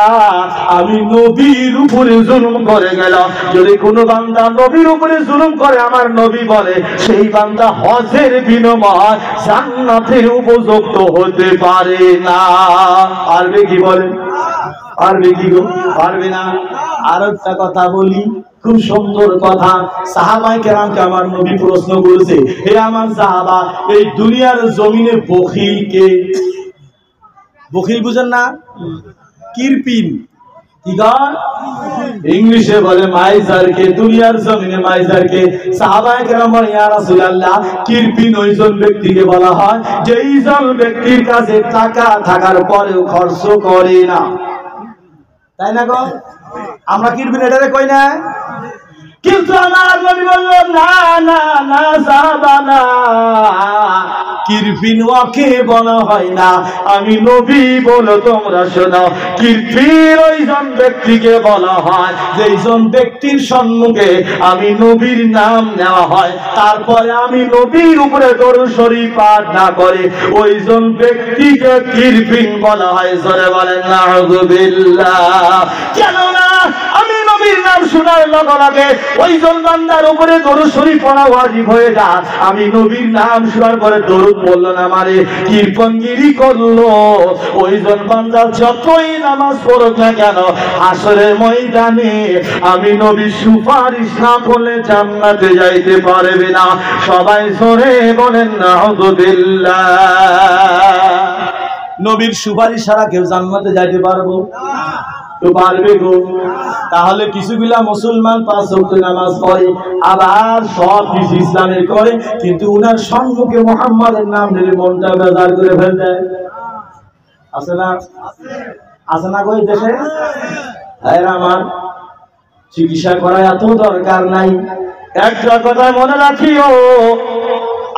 আমি নবীর উপরে জুলুম করে গেল। যদি কোনো বান্দা নবীর উপরে জুলুম করে, আমার নবী বলে সেই বান্দা হজের বিনিময় জান্নাতের উপযুক্ত হতে পারে না। পারবে কি? বলে পারবে কি গো? পারবে না। আর একটা কথা বলি, খুব সুন্দর কথা। সাহাবায়ে কেরামকে আমার নবী প্রশ্ন করেছে, হে আমার সাহাবা, এই দুনিয়ার জমিনে বখিল কে? বখিল বুঝেন না? কিরপিন কি গান ইংলিশে বলে মাইজারকে, দুনিয়ার জমিনে মাইজারকে। সাহাবায়ে কেরাম বলেন ইয়া রাসূলুল্লাহ, কিরপিন ওইজন ব্যক্তিকে বলা হয় যেইজন ব্যক্তির কাছে টাকা থাকার পরেও খরচ করে না। তাই না গো? আমরা কিরপিন এটারে কই না, কিন্তু আমার নবী বলল না না না সাহাবা না, কিরপিন ওকে বলা হয় না, আমি নবী বলো তোমরা শোনো, কিরপিন ওইজন ব্যক্তিকে বলা হয় যেইজন ব্যক্তির সম্মুখে আমি নবীর নাম নেওয়া হয়, তারপরে আমি নবীর উপরে দরুদ শরীফ পাঠ না করে ওইজন ব্যক্তিকে কিরপিন বলা হয়। জোরে বলেন নাউযুবিল্লাহ। কেন না আমি নবীর নাম শোনার লগে লগে ওইজন বান্দার উপরে দরুদ শরীফ পড়া ওয়াজিব হয়ে যায়। আমি নবীর নাম শোনার পরে দরুদ বললো না মানে কিরপঙ্গিরি করলো, ওইজন বান্দা যতই নামাজ পড়ুক না কেন হাসরের ময়দানে আমি নবীর সুপারিশ না করলে জান্নাতে যাইতে পারবে না। সবাই জোরে বলেন নাউযুবিল্লাহ। নবীর সুপারিশ ছাড়া কেউ জান্নাতে যাইতে পারবো তো পারবে গো? তাহলে কিছুগুলা মুসলমান 5 ওয়াক্ত নামাজ পড়ে, আবার সব কিছু ইসলামের করে, কিন্তু উনার সম্মুখে মুহাম্মাদের নাম নিলে মনটা বেজার করে ফেল দেয়। আছে না? আছে না গো এই দেশে? আমার চিকিৎসা করা এত দরকার নাই। একটা কথা মনে রাখিও,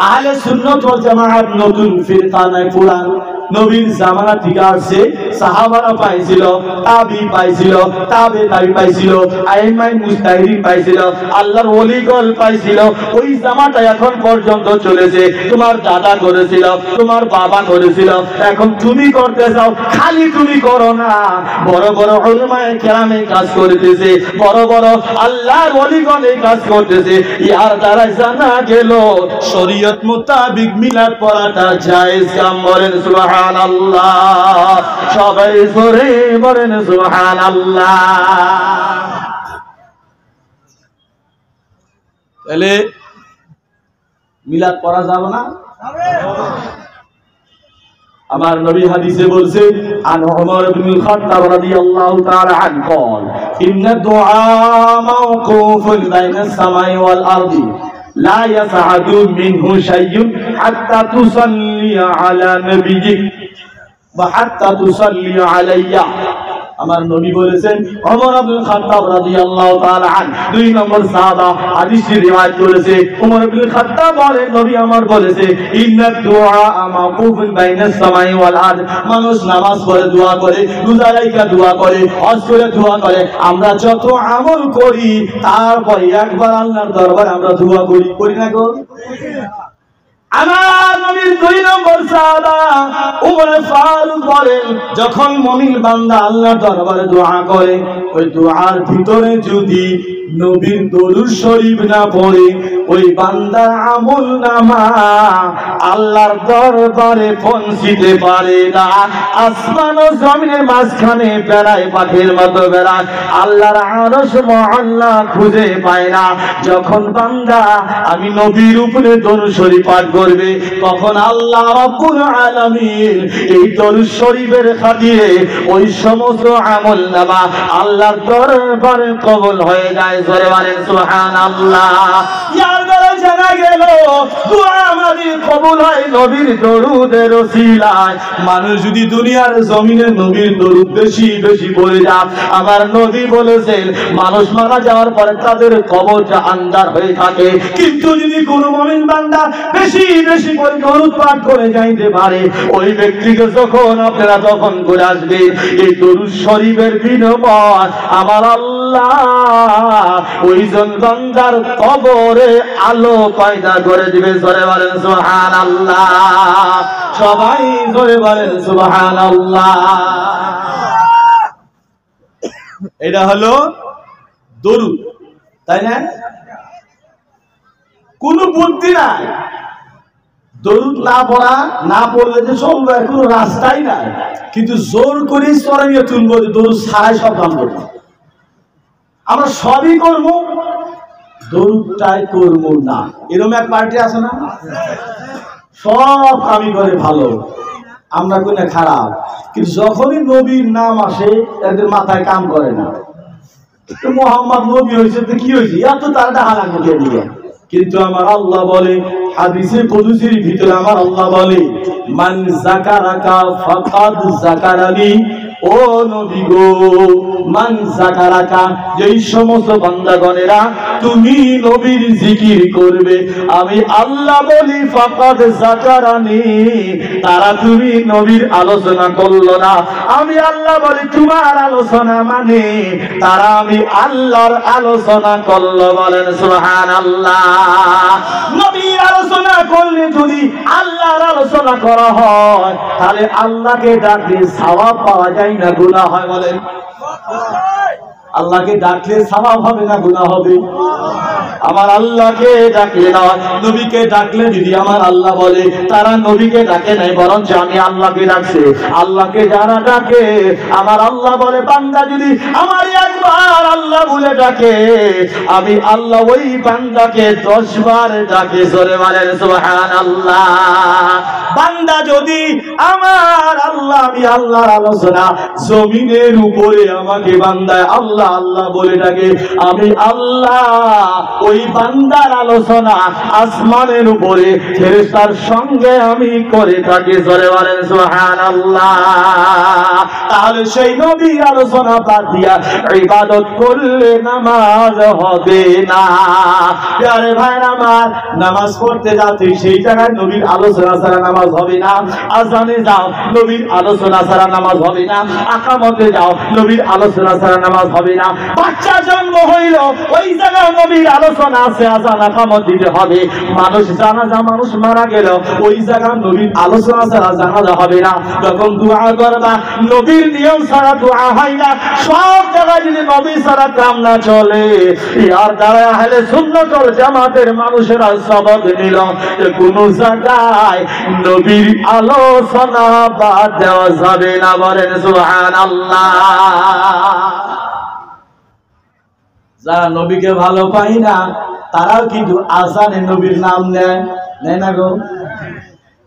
আহলে সুন্নাত ওয়াল জামাআত নতুন ফিরকা নাই, পুরান নবীর জামানা থেকে আসছে। সাহাবারা পাইছিল, তাবি পাইছিল, তাবে তাবি পাইছিল, আইমাই মুস্তাহিদিন পাইছিল, আল্লাহর ওলিগল পাইছিল। ওই জামাটা এখন পর্যন্ত চলেছে। তোমার দাদা করেছিল, তোমার বাবা করেছিল, এখন তুমি করতে চাও। খালি তুমি করো না, বড় বড় উলামায়ে কেরামে কাজ করতেছে, বড় বড় আল্লাহর ওলিগল এই কাজ করতেছে। ইয়ার দ্বারা জানা গেল শরীয়ত মোতাবিক মিলাদ পড়াটা জায়েজ কাম। বলেন সুবহানাল্লাহ। সবাই জোরে বলেন সুবহানাল্লাহ। তাহলে মিলাদ পড়া যাবে না? আমার নবী হাদিসে বলছে আন উমর ইবনে খাত্তাব রাদিয়াল্লাহু তাআলা আনহু قال ان الدعاء موقوف بين السماء والارض لا يسعد منه شيء حتى تصلي على نبيك وحتى تصلي علي। আমার নবী বলেছেন, ওমর ইবনে খাত্তাব রাদিয়াল্লাহু তাআলা আনহু 2 নম্বর সাহাবা হাদিসটি রিওয়ায়াত করেছে। ওমর ইবনে খাত্তাব বলেন, নবী আমার বলেছে, ইন্নাদ দুআ মাওকুফুন বাইনাস সামাই ওয়াল আরদ। মানুষ নামাজ পড়ে দোয়া করে, রোজা রাখা দোয়া করে, হজ করে দোয়া করে, আমরা যত আমল করি তারপরে একবার আল্লাহর দরবারে আমরা দোয়া করি, করি না গো? আমার নবীর 2 নম্বর সাহাবা ওমর ফারুক বলেন, যখন মুমিন বান্দা আল্লাহর দরবারে দোয়া করে, ওই দোয়ার ভিতরে যদি নবীর দরুদ শরীফ না পড়ে, ওই বান্দার আমল নামা আল্লাহর দরবারে পৌঁছিতে পারে না। আসমান ও জমিনের মাঝখানে বেড়ায়, পাখির মতো বেড়ায়, আল্লাহর আরশ মহল্লা খুঁজে পায় না। যখন বান্দা আমি নবীর উপরে দরুদ শরীফ পাঠ করবে, তখন আল্লাহ রাব্বুল আলামিন এই দরুদ শরীফের খাতিরে ওই সমস্ত আমল নামা আল্লাহর দরবারে কবুল হয়ে যায়। জোরে বলেন সুবহানাল্লাহ। ইয়ার দ্বারা জানা গেল দোয়া আমাদের কবুল হয় নবীর দরুদের ওসিলায়। মানুষ যদি দুনিয়ার জমিনে নবীর দরুদ বেশি বেশি পড়ে যায়, আমার নবী বলেছেন মানুষ মারা যাওয়ার পরে তাদের কবরটা আন্ধার হয়ে থাকে। কিন্তু যদি কোনো মুমিন বান্দা বেশি বেশি করে দরুদ পাঠ করে যাইতে পারে, ওই ব্যক্তিকে যখন আপনারা তখন করে আসবে, এই দরুদ শরীফের বিনিময় আমার আল্লাহ ওইজন বান্দার কবরে আলো পয়দা করে দিবে। জোরে বলেন সুবহানাল্লাহ। সবাই জোরে বলেন সুবহানাল্লাহ। এটা হলো দরুদ, তাই না? কোন বুদ্ধি নাই, দরুদ না পড়া, না পড়লে যে চলবে কোনো রাস্তাই নাই। কিন্তু জোর করে চড়াইয়ে তুলবো, দরুদ ছাড়াই সব কাম করবো, আমরা সবই করবো, দরুদটাই করবো না। এরকম এক পার্টি আছে না, সব কামই করে ভালো, আমরা কোনে খারাপ। কিন্তু যখনই নবীর নাম আসে এদের মাথায় কাম করে না। মোহাম্মদ নবী হয়েছে তো কি হয়েছে, এত তার ডাহা লাগবে কে দিয়ে? কিন্তু আমার আল্লাহ বলে হাদিসে কুদসির ভিতরে, আমার আল্লাহ বলে মান যাকারাকা ফাকাদ যাকারানি। ও নবী গো, মান যাকারাকা, যেই সমস্ত বান্দাগণেরা তুমি নবীর জিকির করবে, আমি আল্লাহ বলি ফাকাদ যাকারানি, তারা তুমি নবীর আলোচনা করলো না। আমি আল্লাহ বলি তোমার আলোচনা মানে তারা আমি আল্লাহর আলোচনা করলো। বলেন সুবহানাল্লাহ। নবীর আলোচনা করলে যদি আল্লাহর আলোচনা করা হয়, তাহলে আল্লাহকে ডাকলে সওয়াব পাওয়া যায় না গুনাহ হয়? বলেন আল্লাহকে ডাকলে সওয়াব হবে না গুনাহ হবে? আমার আল্লাহকে ডাকলে না, নবীকে ডাকলে যদি আমার আল্লাহ বলে তারা নবীকে ডাকে নাই, বরঞ্চ আমি আল্লাহকে ডাকছে। আল্লাহকে যারা ডাকে আমার আল্লাহ বলে বান্দা যদি আমার একবার আল্লাহ বলে ডাকে, আমি আল্লাহ ওই বান্দাকে 10 বার ডাকে। জোরে বলেন সুবহানাল্লাহ। বান্দা যদি আমার আল্লাহ, আমি আল্লাহর আলোচনা জমিনের উপরে আমাকে বান্দায় আল্লাহ আল্লাহ বলে ডাকে, আমি আল্লাহ ওই বান্দার আলোচনা আসমানের উপরে ফেরেশতার সঙ্গে আমি করে থাকি। জোরে বলেন সুবহানাল্লাহ। তাহলে সেই নবীর আলোচনা বাদ দিয়া ইবাদত করলে নামাজ হবে না। প্যারে ভাইরা আমার, নামাজ পড়তে যাচ্ছি সেই জায়গায় নবীর আলোচনা ছাড়া নামাজ হবে না। আজানে যাও নবীর আলোচনা ছাড়া নামাজ হবে না। আকামতে যাও নবীর আলোচনা ছাড়া নামাজ হবে না। বাচ্চা জন্ম হইল ওই জায়গায় নবীর আলোচনা আছে, আজান আকামত দিতে হবে। মানুষ জানাজা, মানুষ মারা গেল ওই জায়গায় নবীর আলোচনা ছাড়া জানাজা হবে না। যখন দোয়া করবা নবীর নিয়ম ছাড়া দোয়া হয় না। সব জায়গায় যদি নবী ছাড়া কাম না চলে। আর দ্বারা আহলে সুন্নাত ওয়াল জামাতের মানুষেরা সবক নিল যে কোন জায়গায় নবীর আলোচনা বাদ দেওয়া যাবে না। বলেন সুবহানাল্লাহ। যারা নবীকে ভালো পায় না তারাও কিন্তু আজানে নবীর নাম নেয় না গো।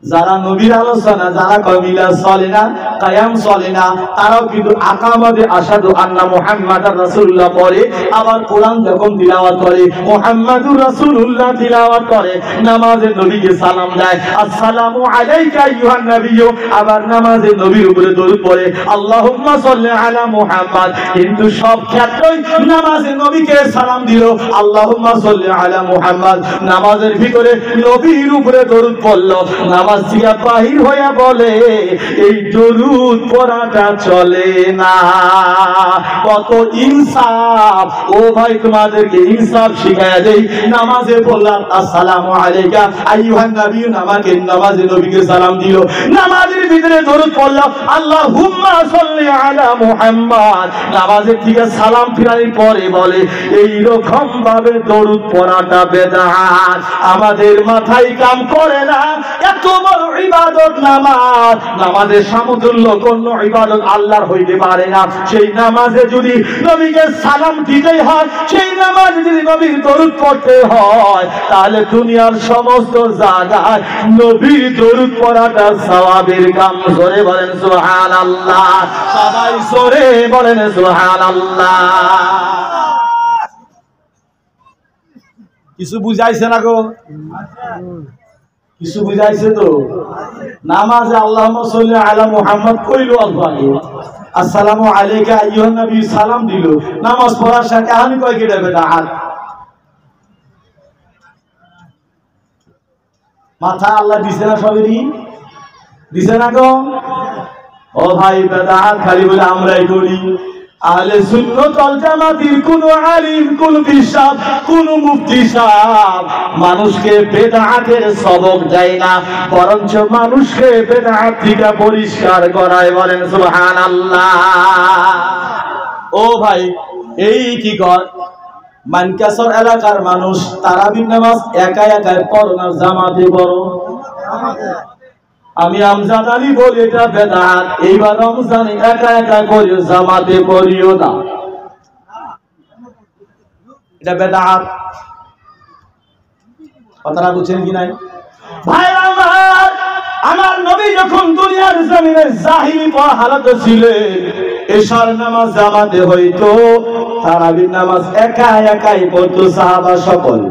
যারা নবীর আলোচনা, যারা কবিলা চলে না, কায়াম চলে না, তারাও কিন্তু আকামাদে আশহাদু আন্না মুহাম্মাদার রাসূলুল্লাহ পড়ে। আবার কোরআন যখন তিলাওয়াত করে মুহাম্মাদুর রাসূলুল্লাহ তিলাওয়াত করে, নামাজে নবীকে সালাম দেয় আসসালামু আলাইকা আইয়ুহান নাবিয়্যু। আবার নামাজে নবীর উপরে দরুদ পড়ে আল্লাহুম্মা সাল্লি আলা মুহাম্মাদ। কিন্তু সব ক্ষেত্রেই নামাজে নবীকে সালাম দিল আল্লাহুম্মা সাল্লি আলা মুহাম্মাদ, নামাজের ভিতরে নবীর উপরে দরুদ পড়ল, নামাজ সিয়া বাহির হইয়া বলে এই দরুদ পড়াটা চলে না। কত ইনসাফ! ও ভাই তোমাদেরকে ইনসাফ শিখায়া দেই। নামাজে বললাম আসসালামু আলাইকা আইয়ুহান নাবিয়্যু, নামাজে নবীকে সালাম দিল, নামাজের ভিতরে দরুদ পড়ল আল্লাহুম্মা সাল্লি আলা মুহাম্মাদ। নামাজের থেকে সালাম ফিরানোর পরে বলে এই রকম ভাবে দরুদ পড়াটা বেদাত। আমাদের মাথায় কাম করে না। এত বড় ইবাদত নামাজ, নামাজের সমতুল্য কোন ইবাদত আল্লাহর হইতে পারে না। সেই নামাজে যদি নবীকে সালাম দিতে হয়, সেই নামাজে যদি নবীর দরুদ পড়তে হয়, তাহলে দুনিয়ার সমস্ত জায়গায় নবীর দরুদ পড়াটা সওয়াবের কাম। জোরে বলেন সুবহানাল্লাহ, সবাই জোরে বলেন সুবহানাল্লাহ। কিছু বুঝাইছে না গো? কিছু বুঝাইছে তো? নামাজে আল্লাহুম্মা সাল্লি আলা মুহাম্মাদ কইল, আসসালামু আলাইকা আইয়ুহান নবী সালাম দিল, নামাজ পড়ার সাথে আমি কয় কেটে বেদাত। মাথা আল্লাহ দিছে না, সবেরই দিছে না গো? ও ভাই, বেদাত খালি বলে আমরাই করি। আহলে সুন্নাত ওয়াল জামাতের কোন আলিম, কোন বিশাব, কোন মুফতি সাহেব মানুষকে বেদাতের সবক দেয় না, বরঞ্চ মানুষকে বেদাত থেকে পরিষ্কার করায়। বলেন সুবহানাল্লাহ। ও ভাই, এই কি কর মানকাসর এলাকার মানুষ তারাবির নামাজ একা একাই পড়ো না জামাতে পড়ো? আমি আমজাদ আলী বলি এটা বেদাত। এইবার রমজানে একা একা করিও, জামাতে করিও না, এটা বেদাত। কথাটা বুঝছেন কি নাই ভাই আমার? আমার নবী যখন দুনিয়ার জমিনে জাহিলি হালাতে ছিলেন, এশার নামাজ জামাতে হইতো, তারাবির নামাজ একা একাই পড়তো সাহাবা সকল।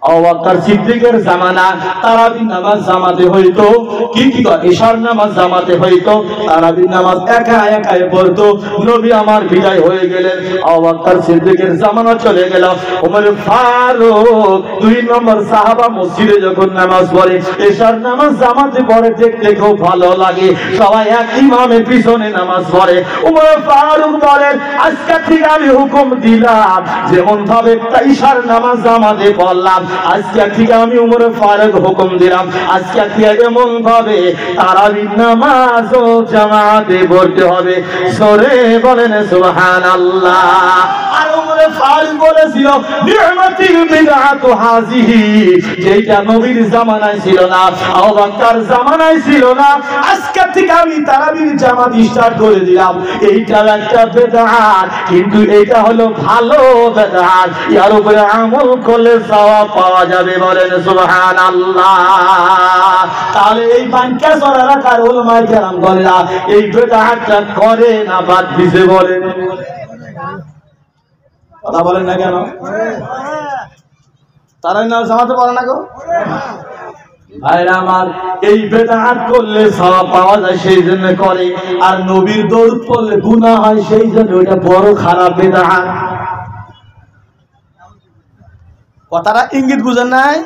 আবু বকর সিদ্দিকের জামানা তারাবির নামাজ জামাতে হইতো। কি এশার নামাজ জামাতে হইতো, তারাবির নামাজ একা একাই পড়তো। নবী আমার বিদায় হয়ে গেলেন, আবু বকর সিদ্দিকের জামানা চলে গেল। ওমর ফারুক 2 নম্বর সাহাবা মসজিদে যখন নামাজ পড়ে, এশার নামাজ জামাতে পড়ে, দেখতে খুব ভালো লাগে। সবাই এক ইমামের পিছনে নামাজ পড়ে। ওমর ফারুক বলেন আজকে থেকে আমি হুকুম দিলাম, যেমন ভাবে এশার নামাজ জামাতে পড়লাম, আজকে থেকে আমি ওমর ফারুক হুকুম দিলাম, আজকে থেকে এমন ভাবে তারাবির নামাজও জামাতে পড়তে হবে। সরে বলেন সুবহানাল্লাহ। আর ওমর ফারুক বলেছিল নি'মাতিল বিদআতু হাযিহি, যেটা নবীর জামানায় ছিল না, আবু বকর জামানায় ছিল না, আজকে থেকে আমি তারাবির জামাত স্টার্ট করে দিলাম। এইটা একটা বেদআত, কিন্তু এটা হলো ভালো বেদআত। এর উপরে আমল করলে সওয়াব পাওয়া যাবে। বলেন সুবহানাল্লাহ। তাহলে এই বানকাসর এলাকার উলামায়ে কেরাম বলেরা এই বেদআতটা করে না, বাদ দিছে। বলেন, কথা বলেন না কেন? তারা না জামাতে পড়ে না গো ভাইরা আমার। এই বেদআত করলে সওয়াব পাওয়া যায়, সেই জন্য করে। আর নবীর দরুদ পড়লে গুনাহ হয়, সেই জন্য ওটা বড় খারাপ বেদআত। কথাটা ইঙ্গিত বুঝেন নাই?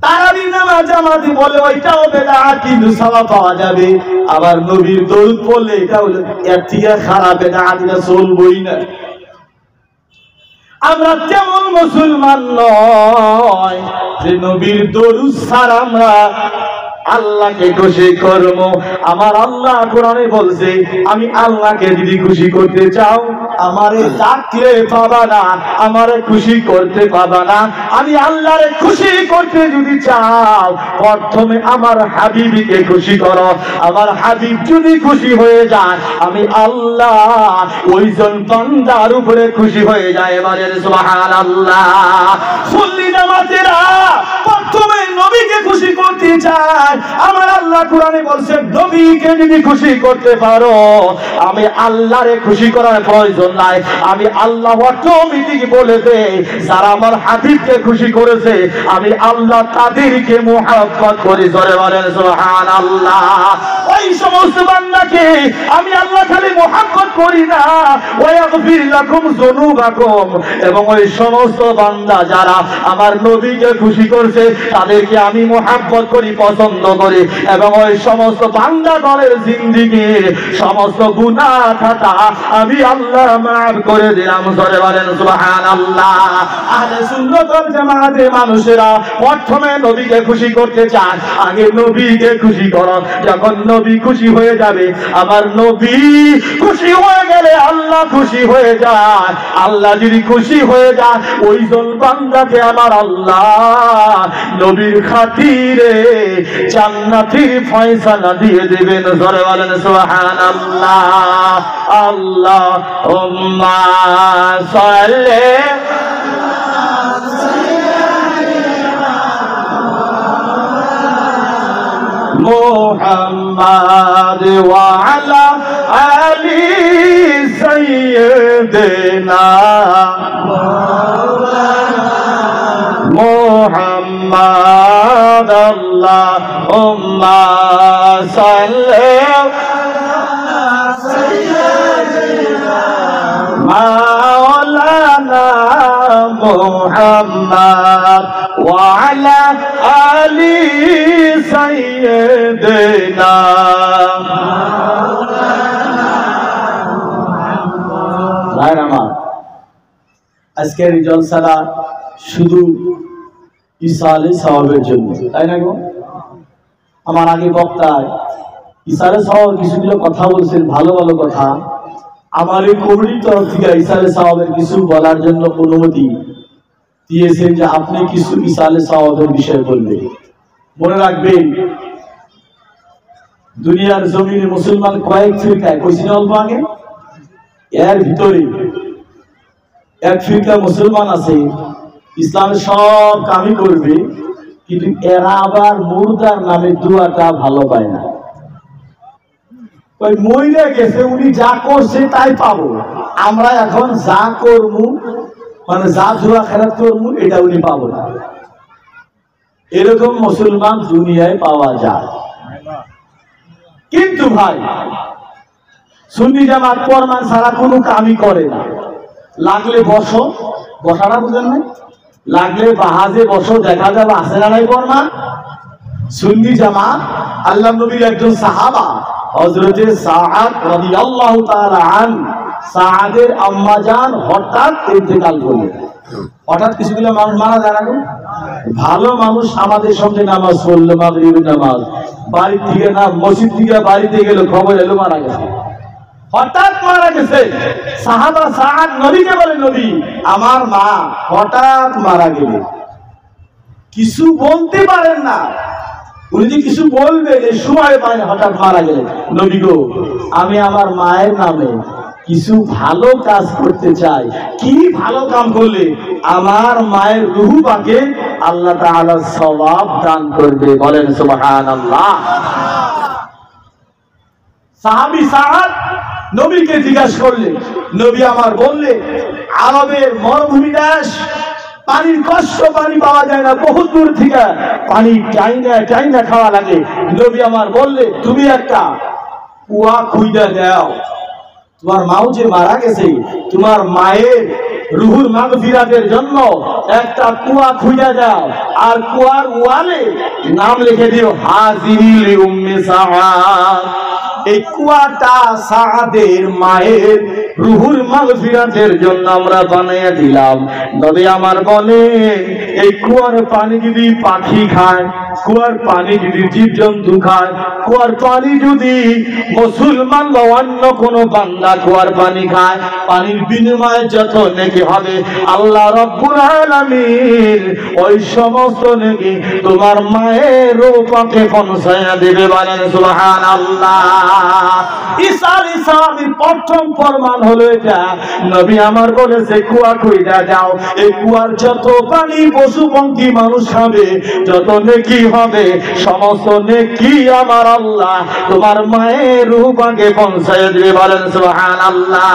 তারাবির নামাজ জামাতে বলে ওইটাও বেদআত, কিন্তু সওয়াব পাওয়া যাবে। আবার নবীর দরুদ পড়লে এটা হলো এর থেকে খারাপ বেদআত, এটা চলবেই না। আমরা তেমন মুসলমান নয় যে নবীর দরুদ ছাড়া আমরা আল্লাহকে খুশি করব। আমার আল্লাহ কোরআনে বলছে, আমি আল্লাহকে যদি খুশি করতে চাও আমারে ডাকলে পাবা না, আমারে খুশি করতে পাবা না। আমি আল্লাহরে খুশি করতে যদি চাও, প্রথমে আমার হাবিবকে খুশি করো। আমার হাবিব যদি খুশি হয়ে যায়, আমি আল্লাহ ওইজন বান্দার উপরে খুশি হয়ে যায়। এবারে সুবহানাল্লাহ। সুন্নি জামাতেরা প্রথমে নবীকে খুশি করতে চায়। আমার আল্লাহ কোরআনে বলছে, নবীকে যদি খুশি করতে পারো, আমি আল্লাহরে খুশি করার প্রয়োজন নাই। আমি আল্লাহ অটোমেটিক বলে দেই, যারা আমার হাবিবকে খুশি করেছে, আমি আল্লাহ তাদেরকে মুহাব্বত করি। জোরে বলেন সুবহানাল্লাহ। ওই সমস্ত বান্দাকে আমি আল্লাহ খালি মুহাব্বত করি না, ওয়াগফির লাকুম যুনুবাকুম, এবং ওই সমস্ত বান্দা যারা আমার নবীকে খুশি করছে, তাদেরকে আমি মুহাব্বত করি, পছন্দ করি, এবং ওই সমস্ত বান্দাগণের জিন্দেগীর সমস্ত গুনাহ খাতা আমি আল্লাহ মাফ করে দিলাম। জোরে বলেন সুবহানাল্লাহ। আহলে সুন্নাত ওয়াল জামাতের মানুষেরা প্রথমে নবীকে খুশি করতে চায়। আগে নবীকে খুশি করো, যখন নবী খুশি হয়ে যাবে, আমার নবী খুশি হয়ে গেলে আল্লাহ খুশি হয়ে যায়। আল্লাহ যদি খুশি হয়ে যায়, ওইজন বান্দাকে আমার আল্লাহ নবীর খাতিরে জান্নাতের ফয়সালা দিয়ে দিবেন। জোরে বলেন সুবহানাল্লাহ। আল্লাহুম্মা সাল্লি মুহাম্মাদ ওয়া আলা আলি সাইয়্যিদিনা মুহাম্মাদ। আল্লাহুম্মা সাল্লি মাওলানা মুহাম্মাদ ওয়া আলা আলি সাইয়্যিদিনা। আজকের এই জলসাটা শুধু ঈসা আলাইহিস সালামের জন্য, তাই না গো? আমার আগে বক্তায় ঈসা আলাইহিস সালাম কিছুগুলো কথা বলছেন, ভালো ভালো কথা। আমার এই কমিটির তরফ থেকে ঈসা আলাইহিস সালামের কিছু বলার জন্য অনুমতি দিয়েছেন, যে আপনি কিছু ঈসা আলাইহিস সালামের বিষয়ে বলবেন। মনে রাখবেন, দুনিয়ার জমিনে মুসলমান কয়েক ফিরকায়, কইছি অল্প আগে, এর ভিতরে এক ফিরকা মুসলমান আছে, ইসলামের সব কামই করবে, কিন্তু এরা আবার মুর্দার নামে দুয়াটা ভালো পায় না। ওই মইরা গেছে, উনি যা করছে তাই পাবো, আমরা এখন যা করবো, মানে যা জুয়া খেলাত করবো, এটা উনি পাবো না। এরকম মুসলমান দুনিয়ায় পাওয়া যায়। কিন্তু ভাই, সুন্নি জামাত ফরমান ছাড়া কোনো কামই করে না। লাগলে বসো, বসাটা বুঝেন না, লাগলে বাহাজে বসো, দেখা যাবে আছে না নাই ফরমান। সুন্নি জামাত আল্লাহ নবীর একজন সাহাবা হযরতে সাআদ রাদিয়াল্লাহু তাআলা আনহু, সাআদের আম্মা জান হঠাৎ ইন্তেকাল করলেন। হঠাৎ কিছুগুলো মানুষ মারা যায় না। ভালো মানুষ আমাদের সঙ্গে নামাজ পড়লো, মাগরিবের নামাজ, বাড়ি থেকে না মসজিদ থেকে বাড়িতে গেল, খবর এলো মারা গেছে, হঠাৎ মারা গেছে। সাহাবা সাআদ নবীকে বলে, নবী আমার মা হঠাৎ মারা গেল। কিছু বলতে পারেন না, উনি যে কিছু বলবেন এই সময় পায় না, হঠাৎ মারা গেলেন। নবী গো, আমি আমার মায়ের নামে কিছু ভালো কাজ করতে চাই। কি ভালো কাম করলে আমার মায়ের রূহ পাকে আল্লাহ তাআলা সওয়াব দান করবে? বলেন সুবহানাল্লাহ। সাহাবী সাআদ নবীকে জিজ্ঞাসা করলেন, নবী আমার বললে আরবের মরুভূমি দেশ, পানির কষ্ট, পানি পাওয়া যায় না, বহুত দূর থেকে পানি টাইনা খাওয়া লাগে। নবী আমার বললে তুমি একটা কুয়া খুঁজে দাও, তোমার মাও যে মারা গেছে, তোমার মায়ের রুহুর মাগফিরাতের জন্য একটা কুয়া খুঁজে দাও, আর কুয়ার ওয়ালে নাম লিখে দিও হাজিরি লিউম্মি সাআদ। এই কুয়াটা সাআদের মায়ের রুহুর মাগফিরাতের জন্য আমরা বানিয়ে দিলাম। তবে আমার বলে এই কুয়ার পানি যদি পাখি খায়, কুয়ার পানি যদি জীবজন্তু খায়, কুয়ার পানি যদি মুসলমান বা অন্য কোনো বান্দা কুয়ার পানি খায়, পানির বিনিময়ে যত নেকি হবে আল্লাহ রাব্বুল আলামিন ওই সমস্ত নেকি তোমার মায়ের রূপকে পৌঁছায়া দেবে। বলেন সুবহানাল্লাহ। ঈসা আলাইহিস সালামের প্রথম ফরমান হলো এটা, নবী আমার বলেছে কুয়া কইরা যাও, এই কুয়ার যত পানি পশু পঙ্খী মানুষ খাবে, যত নেকি হবে সমস্ত নেকি আমার আল্লাহ তোমার মায়ের রূপকে পৌঁছায়া দেবে। বলেন সুবহানাল্লাহ।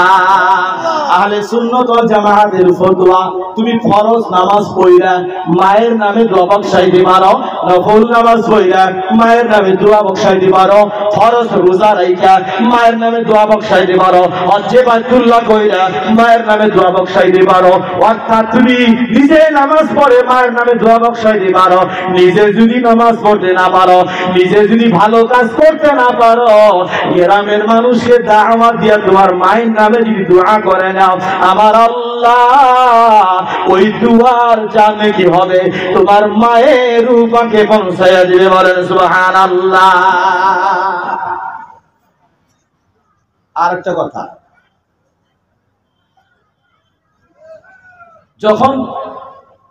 আহলে সুন্নাত ওয়াল জামাতের ফতোয়া, তুমি ফরজ নামাজ পড়া মায়ের নামে দোয়া বকশাইতে পারো, নফল নামাজ পড়া মায়ের নামে দোয়া বকশাইতে পারো, ফরজ রোজা রাখা মায়ের নামে দোয়া বকশাইতে পারো, হজ্জে বাইতুল্লাহ কইরা মায়ের নামে দোয়া বকশাইতে পারো। অর্থাৎ তুমি নিজে নামাজ পড়ে মায়ের নামে দোয়া বকশাইতে পারো। নিজে যদি নামাজ পড়তে না পারো, নিজে যদি ভালো কাজ করতে না পারো, গ্রামের মানুষকে দাওয়াত দিয়া তোমার মায়ের নামে যদি দোয়া করে নাও, আমার আল্লাহ ওই দুয়ার জানে কি হবে তোমার মায়ের রূপকে পৌঁছায়া দিবে। বলেন সুবহানাল্লাহ। আরেকটা কথা, যখন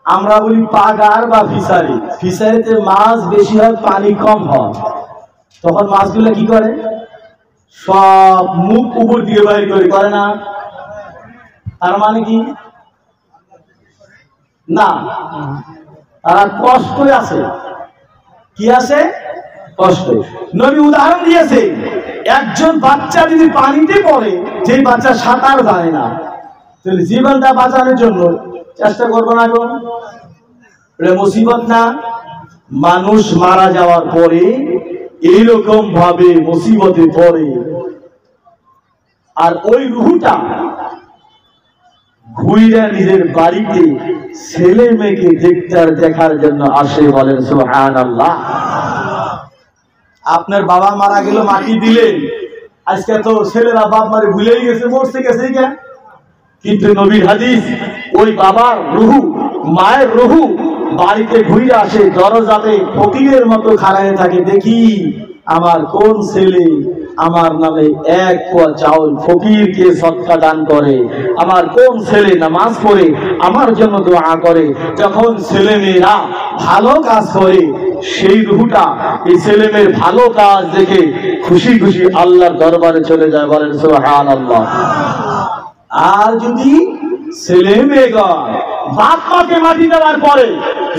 আমরা বলি পাগার বা ফিশারি, ফিশারিতে মাছ বেশি হয় পানি কম হয়, তখন মাছগুলো কি করে সব মুখ উপর দিয়ে বাইর করে না? তার মানে কি না, তারা কষ্ট আছে। কি আছে? কষ্ট। নবী উদাহরণ দিয়েছে, একজন বাচ্চা যদি পানিতে পড়ে, যে বাচ্চা সাঁতার জানে না, তাহলে জীবনটা বাঁচানোর জন্য চেষ্টা করবো না? কোন মুসিবত না? মানুষ মারা যাওয়ার পরে এইরকম ভাবে মুসিবতে পড়ে, আর ওই রুহটা ঘুরে নিজের বাড়িতে ছেলে মেয়েকে দেখার জন্য আসে। বলেন সুবহানাল্লাহ। আপনার বাবা মারা গেল, মাটি দিলেন, আজকে তো ছেলেরা বাপ মারে ভুলেই গেছে, মরছে গেছে, কিন্তু নবীর হাদিস, ওই বাবার রুহু, মায়ের রুহু বাড়িতে ঘুরে আসে, দরজাতে ফকিরের মতো খাড়ায় থাকে, দেখি আমার কোন ছেলে আমার নামে এক পোয়া চাউল ফকিরকে সদকা দান করে, আমার কোন ছেলে নামাজ পড়ে আমার জন্য দোয়া করে। যখন ছেলে মেয়েরা ভালো কাজ করে, সেই রুহটা এই ছেলে মেয়ের ভালো কাজ দেখে খুশি খুশি আল্লাহর দরবারে চলে যায়। বলেন সুবহানাল্লাহ। আর যদি ছেলে মেয়েগণ বাপ মাকে মাটি দেওয়ার পরে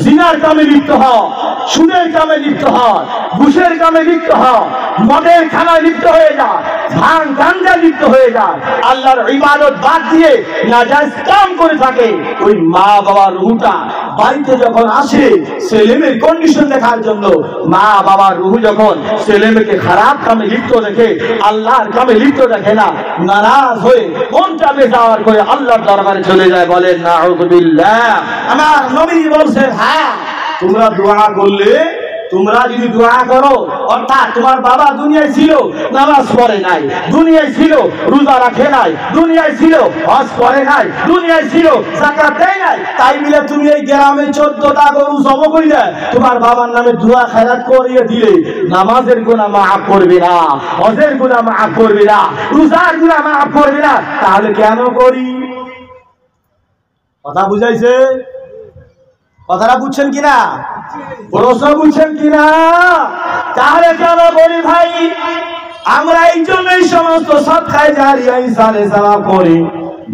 জিনার কামে লিপ্ত হয়, সুদের কামে লিপ্ত হয়, ঘুষের কামে লিপ্ত হয়, মদের খানায় লিপ্ত হয়ে যায়, ভাঙ গাঞ্জা লিপ্ত হয়ে যায়, আল্লাহর ইবাদত বাদ দিয়ে নাজায়েজ কাম করে থাকে, ওই মা বাবার রুহটা বাড়িতে যখন আসে ছেলেমেয়ের কন্ডিশন দেখার জন্য, মা বাবার রুহ যখন ছেলেমেয়েকে খারাপ কামে লিপ্ত দেখে, আল্লাহর কামে লিপ্ত দেখে না, নারাজ হয়ে মনটা বেজার করে আল্লাহর দরবারে চলে যায়। বলেন নাউযুবিল্লাহ। আমার নবী বলছেন, হ্যাঁ তোমরা দোয়া করলে, তোমরা যদি দোয়া করো, অর্থাৎ তোমার বাবা দুনিয়ায় ছিল নামাজ পড়ে নাই, দুনিয়ায় ছিল রোজা রাখে নাই, দুনিয়ায় ছিল হজ করে নাই, দুনিয়ায় ছিল যাকাত দেয় নাই, তাই মিলে তুমি এই গ্রামে 14টা গরু জব করিলে তোমার বাবার নামে দোয়া খেরাত করিয়ে দিলে, নামাজের গুনাহ মাফ করবে না, হজের গুনাহ মাফ করবে না, রোজার গুনাহ মাফ করবে না, তাহলে কেন করি? কথা বুঝাইছে? কথাটা বুঝছেন কিনা? প্রশ্ন বুঝছেন কিনা? তাহলে কেন বলি ভাই, আমরা এই জন্যই সমস্ত সদকায়ে জারিয়া ইসালে সালাম করি,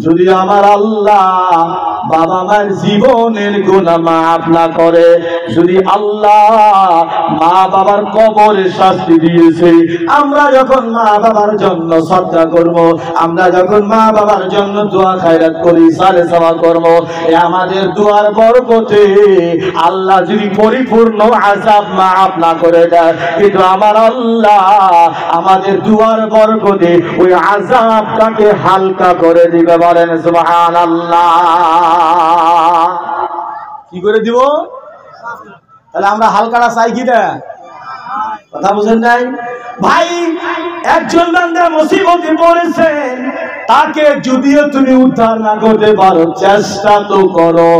যদি আমার আল্লাহ বাবা মার জীবনের গুনাহ মাফ না করে, যদি আল্লাহ মা বাবার কবরে শাস্তি দিয়েছে, আমরা যখন মা বাবার জন্য সদকা করব, আমরা যখন মা বাবার জন্য দোয়া খায়রাত করি, সালে সাওয়া করব, আমাদের দোয়ার বরকতে আল্লাহ যদি পরিপূর্ণ আযাব মাফ না করে দেয়, কিন্তু আমার আল্লাহ আমাদের দোয়ার বরকতে ওই আযাবটাকে হালকা করে দিবে। বলেন সুবহানাল্লাহ। কি করে দিব? তাহলে আমরা হালকাটা চাই কি না? কথা বুঝেন নাই ভাই? একজন বান্দা মুসিবতে পড়েছেন, তাকে যদিও তুমি উদ্ধার না করতে পারো, চেষ্টা তো করো।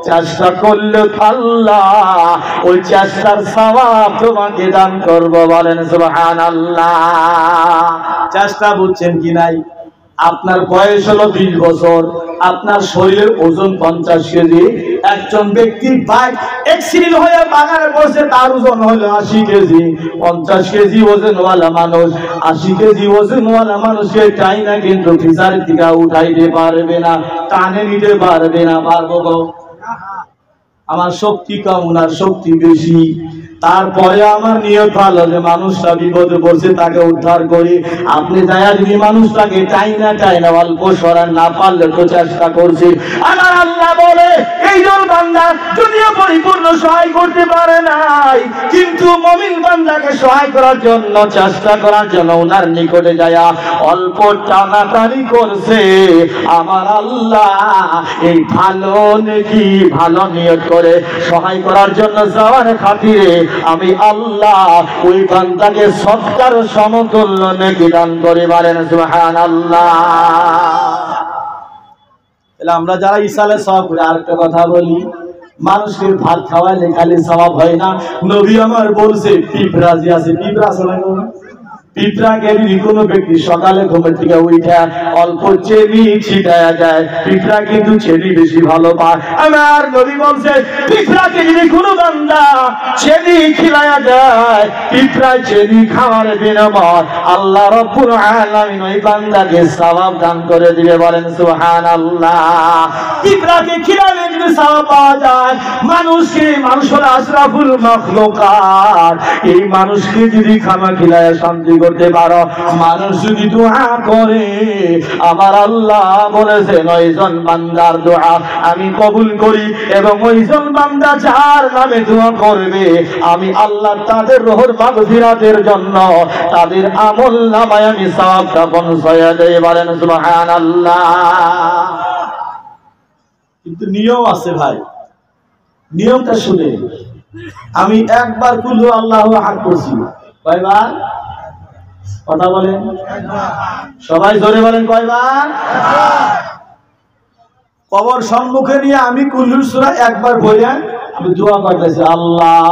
চেষ্টা করলে আল্লাহ ওই চেষ্টার সওয়াব তোমাকে দান করবো। বলেন সুবহানাল্লাহ। চেষ্টা বুঝছেন কি নাই? আপনার বয়স হলো 20 বছর, আপনার শরীরের ওজন 50 কেজি। একজন ব্যক্তি বাইক অ্যাক্সিডেন্ট হয়ে বাগানে পড়ছে, তার ওজন হলো 80 কেজি। 50 কেজি ওজনওয়ালা মানুষ 80 কেজি ওজনওয়ালা মানুষকে টাইনা কিন্তু ফিসার থেকে উঠাইতে পারবে না, টানে নিতে পারবে না। পারবো গো? আমার শক্তি কম, ওনার শক্তি বেশি। তারপরে আমার নিয়ত ভালো যে মানুষটা বিপদে পড়ছে, তাকে উদ্ধার করি। আপনি যায়া যদি মানুষটাকে টাইনা অল্প সরান, না পারলে তো চেষ্টা করছি। আমার আল্লাহ বলে এইজন বান্দা যদিও পরিপূর্ণ সহায় করতে পারে নাই, কিন্তু মুমিন বান্দাকে সহায় করার জন্য, চেষ্টা করার জন্য ওনার নিকটে যায়া অল্প টানাটানি করছে। আমার আল্লাহ এই ভালো নেকি, ভালো নিয়ত করে সহায় করার জন্য যাওয়ার খাতিরে আমি আল্লাহ ওই বান্দাকে সৎকার সমতুল্য নেকি দান করে। বলেন সুবহানাল্লাহ। তাহলে আমরা যারা ইসালে সওয়াব করি, আরেকটা কথা বলি, মানুষকে ভাত খাওয়াইলে খালি সওয়াব হয় না। নবী আমার বলছে পিঁপড়া যে আছে, পিঁপড়া আছে না, পিঁপড়াকে যদি কোনো ব্যক্তি সকালে ঘুমের থেকে উঠে অল্প চেনি ছিটায়া যায়, পিঁপড়া কিন্তু চেনি বেশি ভালো পায়। আমার নবী বলছে পিঁপড়াকে যদি কোনো বান্দা চেনি খিলায়া যায়, পিঁপড়া চেনি খাওয়ার বিনিময়ে আল্লাহ রাব্বুল আলামিন ওই বান্দাকে সওয়াব দান করে দিবে। বলেন সুবহানাল্লাহ। পিঁপড়াকে খিলালে যদি সওয়াব পাওয়া যায়, মানুষকে, মানুষ হলো আশরাফুল মাখলুকাত, এই মানুষকে যদি খানা খিলায়া শান্তি করতে পারো, মানুষ যদি দোয়া করে, আমার আল্লাহ বলেছেন ওইজন বান্দার দোয়া আমি কবুল করি, এবং ওইজন বান্দা যার নামে দোয়া করবে আমি আল্লাহ তাদের রোহর মাগফিরাতের জন্য তাদের আমল নামায় আমি সওয়াবটা পৌঁছায়া দেই। বলেন সুবহানাল্লাহ। কিন্তু নিয়ম আছে ভাই, নিয়মটা শুনে। আমি একবার কুলু আল্লাহু আহাদ করছি, কয়বার? কথা বলেন সবাই, জোরে বলেন কয়বার? কবর সম্মুখে নিয়ে আমি কুলুর সূরা একবার পড়ে আমি দোয়া করতেছি, আল্লাহ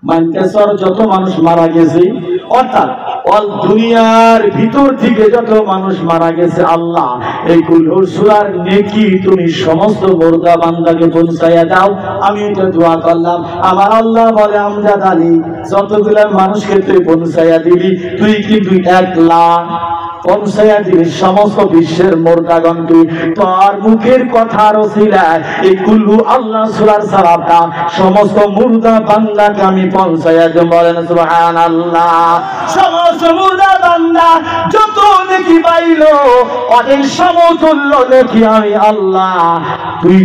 মানতেছর যত মানুষ মারা গেছে, অর্থাৎ অল দুনিয়ার ভিতর থেকে যত মানুষ মারা গেছে, আল্লাহ এই কুলুর সূরার নেকি তুমি সমস্ত মুর্দা বান্দাকে পৌঁছায়া দাও। আমি এটা দোয়া করলাম। আমার আল্লাহ বলে আমজাদ আলী, যতগুলা মানুষকে তুই পৌঁছায়া দিবি, তুই কিন্তু 1 লাখ পৌঁছায়া দিবি সমস্ত বিশ্বের মুর্দাগণকে। তোর মুখের কথার ওসিলায় এই কুল্লু আল্লাহ সূরার সওয়াবটা সমস্ত মুর্দা বান্দাকে আমি পৌঁছায়া দেব। বলেন সুবহানাল্লাহ। সমস্ত মুর্দা বান্দা যত নেকি পাইলো, ওদের সমতুল্য নেকি আমি আল্লাহ, তুই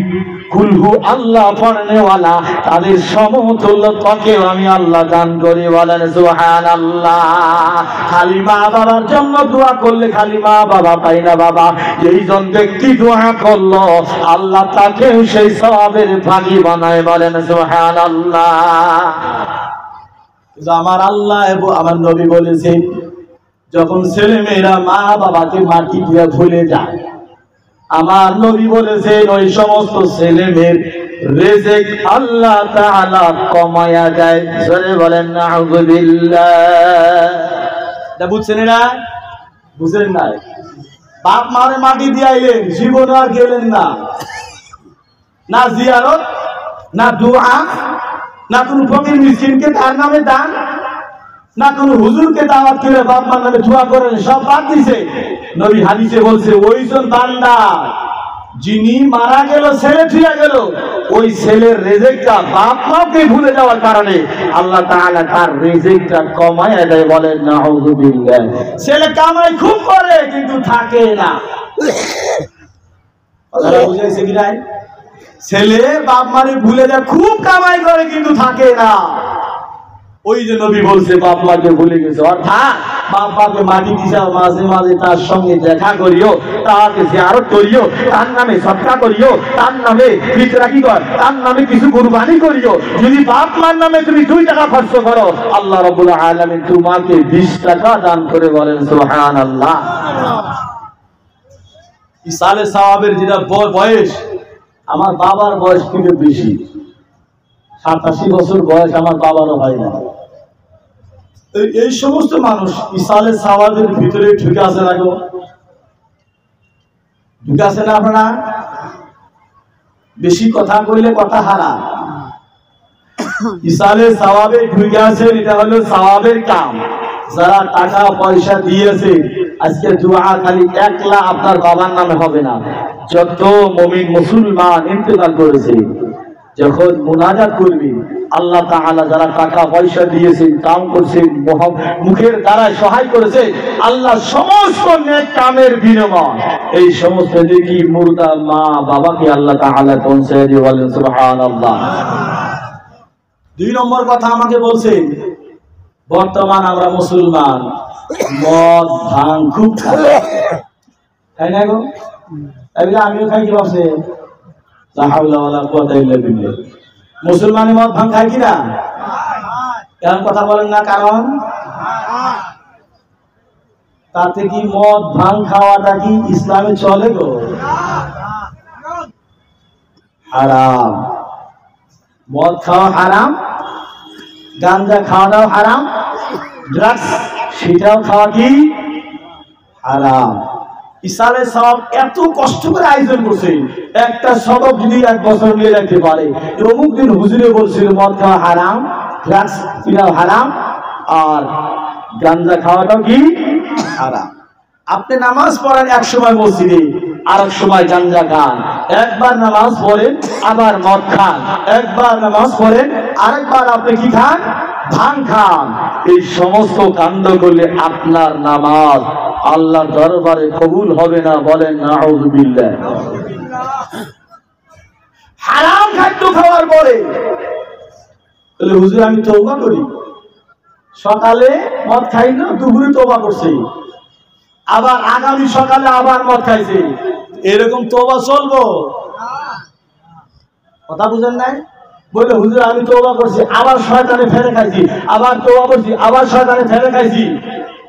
কুলহু আল্লাহ পড়নেওয়ালা তাদের সমতুল্য তোকেও আমি আল্লাহ দান করি। বলেন সুবহানাল্লাহ। খালি মা বাবার জন্য দোয়া করলে খালি মা বাবা পাই না বাবা, যেইজন ব্যক্তি দোয়া করলো আল্লাহ তাকেও সেই সওয়াবের ভাগী বানায়। বলেন সুবহানাল্লাহ। আমার আল্লাহ এবং আমার নবী বলেছে, যখন ছেলে মেয়েরা মা বাবাকে মাটি দিয়ে ভুলে যায়, আমার নবী বলেছেন ওই সমস্ত ছেলে মেয়ের রিজিক আল্লাহ তাআলা কমায়া দেয়। জোরে বলেন নাউযুবিল্লাহ। এটা বুঝছেন? এরা বুঝেন না? বাপ মারে মাটি দিয়ে আইলেন, জীবন আর গেলেন না, না জিয়ারত, না দোয়া, না কোন ফকির মিসকিনকে তার নামে দান, না কোন হুজুরকে দাওয়াত করে বাপ মার নামে দোয়া করেন, সব বাদ দিছে। নবী হাদিসে বলছে ওইজন বান্দা যিনি মারা গেল, ছেলে ফিরে গেল, ওই ছেলের রিজিকটা বাপ মাকে ভুলে যাওয়ার কারণে আল্লাহ তাআলা তার রিজিকটা কমায় দেয়। বলেন নাউযুবিল্লাহ। ছেলে কামাই খুব করে কিন্তু থাকে না। কথা বুঝাইছে কি নাই? ছেলে বাপ মারে ভুলে যায়, খুব কামাই করে কিন্তু থাকে না। ওই যে নবী বলছে বাপ মাকে ভুলে গেছে, অর্থাৎ বাপ মাকে মাটি দিছাও, মাঝে মাঝে তার সঙ্গে দেখা করিও, তাকে জিয়ারত করিও, তার নামে সদকা করিও, তার নামে ফিতরা কি কর, তার নামে কিছু কুরবানি করিও। যদি বাপ মার নামে তুমি 2 টাকা খরচ করো, আল্লাহ রাব্বুল আলামিন তোমাকে 20 টাকা দান করে। বলেন সুবহানাল্লাহ। ইসালে সাওয়াবের যেটা বয়স, আমার বাবার বয়স থেকে বেশি, 87 বছর বয়স আমার বাবারও হয় না। এই সমস্ত মানুষ ইসালে সাওয়াবের ভিতরে ঢুকে আছে না গো? ঢুকে আছে না আপনারা? বেশি কথা কইলে কথা হারাম। ইসালে সাওয়াবে ঢুকে আছেন, এটা হলো সাওয়াবের কাম। যারা টাকা পয়সা দিয়েছে, আজকে দোয়া খালি একলা আপনার বাবার নামে হবে না। যত মুমিন মুসলমান ইন্তেকাল করেছে, যখন মুনাজাত করবে, আল্লাহ তাআলা যারা টাকা পয়সা দিয়েছেন, কাম করছেন, মুখের দ্বারা সহায় করেছে, আল্লাহ সমস্ত নেক কামের বিনিময় এই সমস্ত নেকি মুর্দা মা বাবাকে আল্লাহ তাআলা পৌঁছে দিয়ে বলেন সুবহানাল্লাহ। 2 নম্বর কথা আমাকে বলছেন, বর্তমান আমরা মুসলমান মদ ভাঙ খুব খাই, তাই না গো? আমিও খাই, কি ভাবছে? লা হাওলা ওয়ালা কুওয়াতা ইল্লা বিল্লাহ। মুসলমানি মদ ভাঙ খায় কিনা? কেন কথা বলেন না? কারণ তাতে কি মদ ভাঙ খাওয়াটা কি ইসলামে চলে গো? হারাম। মদ খাওয়া হারাম, গাঁজা খাওয়াটাও হারাম, ড্রাগস সেটাও খাওয়া কি হারাম। ইসালে সব এত কষ্ট করে আয়োজন করছে, একটা সবক যদি 1 বছর নিয়ে রাখতে পারে, অমুক দিন হুজুরে বলছিল মদ খাওয়া হারাম, ড্রাগস খাওয়া হারাম, আর গাঁজা খাওয়াটাও কি হারাম। আপনি নামাজ পড়েন এক সময় মসজিদে, আর এক সময় গাঁজা খান, একবার নামাজ পড়েন আবার মদ খান, একবার নামাজ পড়েন আরেকবার আপনি কি খান? ভাঙ খান। এই সমস্ত কাণ্ড করলে আপনার নামাজ আল্লাহর দরবারে কবুল হবে না, বলেন নাউযুবিল্লাহ। হারাম খাদ্য খাওয়ার পরে তাহলে হুজুর আমি তওবা করি, সকালে মদ খাই না, দুপুরে তওবা করছি, আবার আগামী সকালে আবার মদ খাইছি, এরকম তওবা চলবো? কথা বুঝেন নাই? বলে হুজুর আমি তওবা করছি, আবার শয়তানে ফেরে খাইছি, আবার তওবা করছি, আবার শয়তানে ফেরে খাইছি।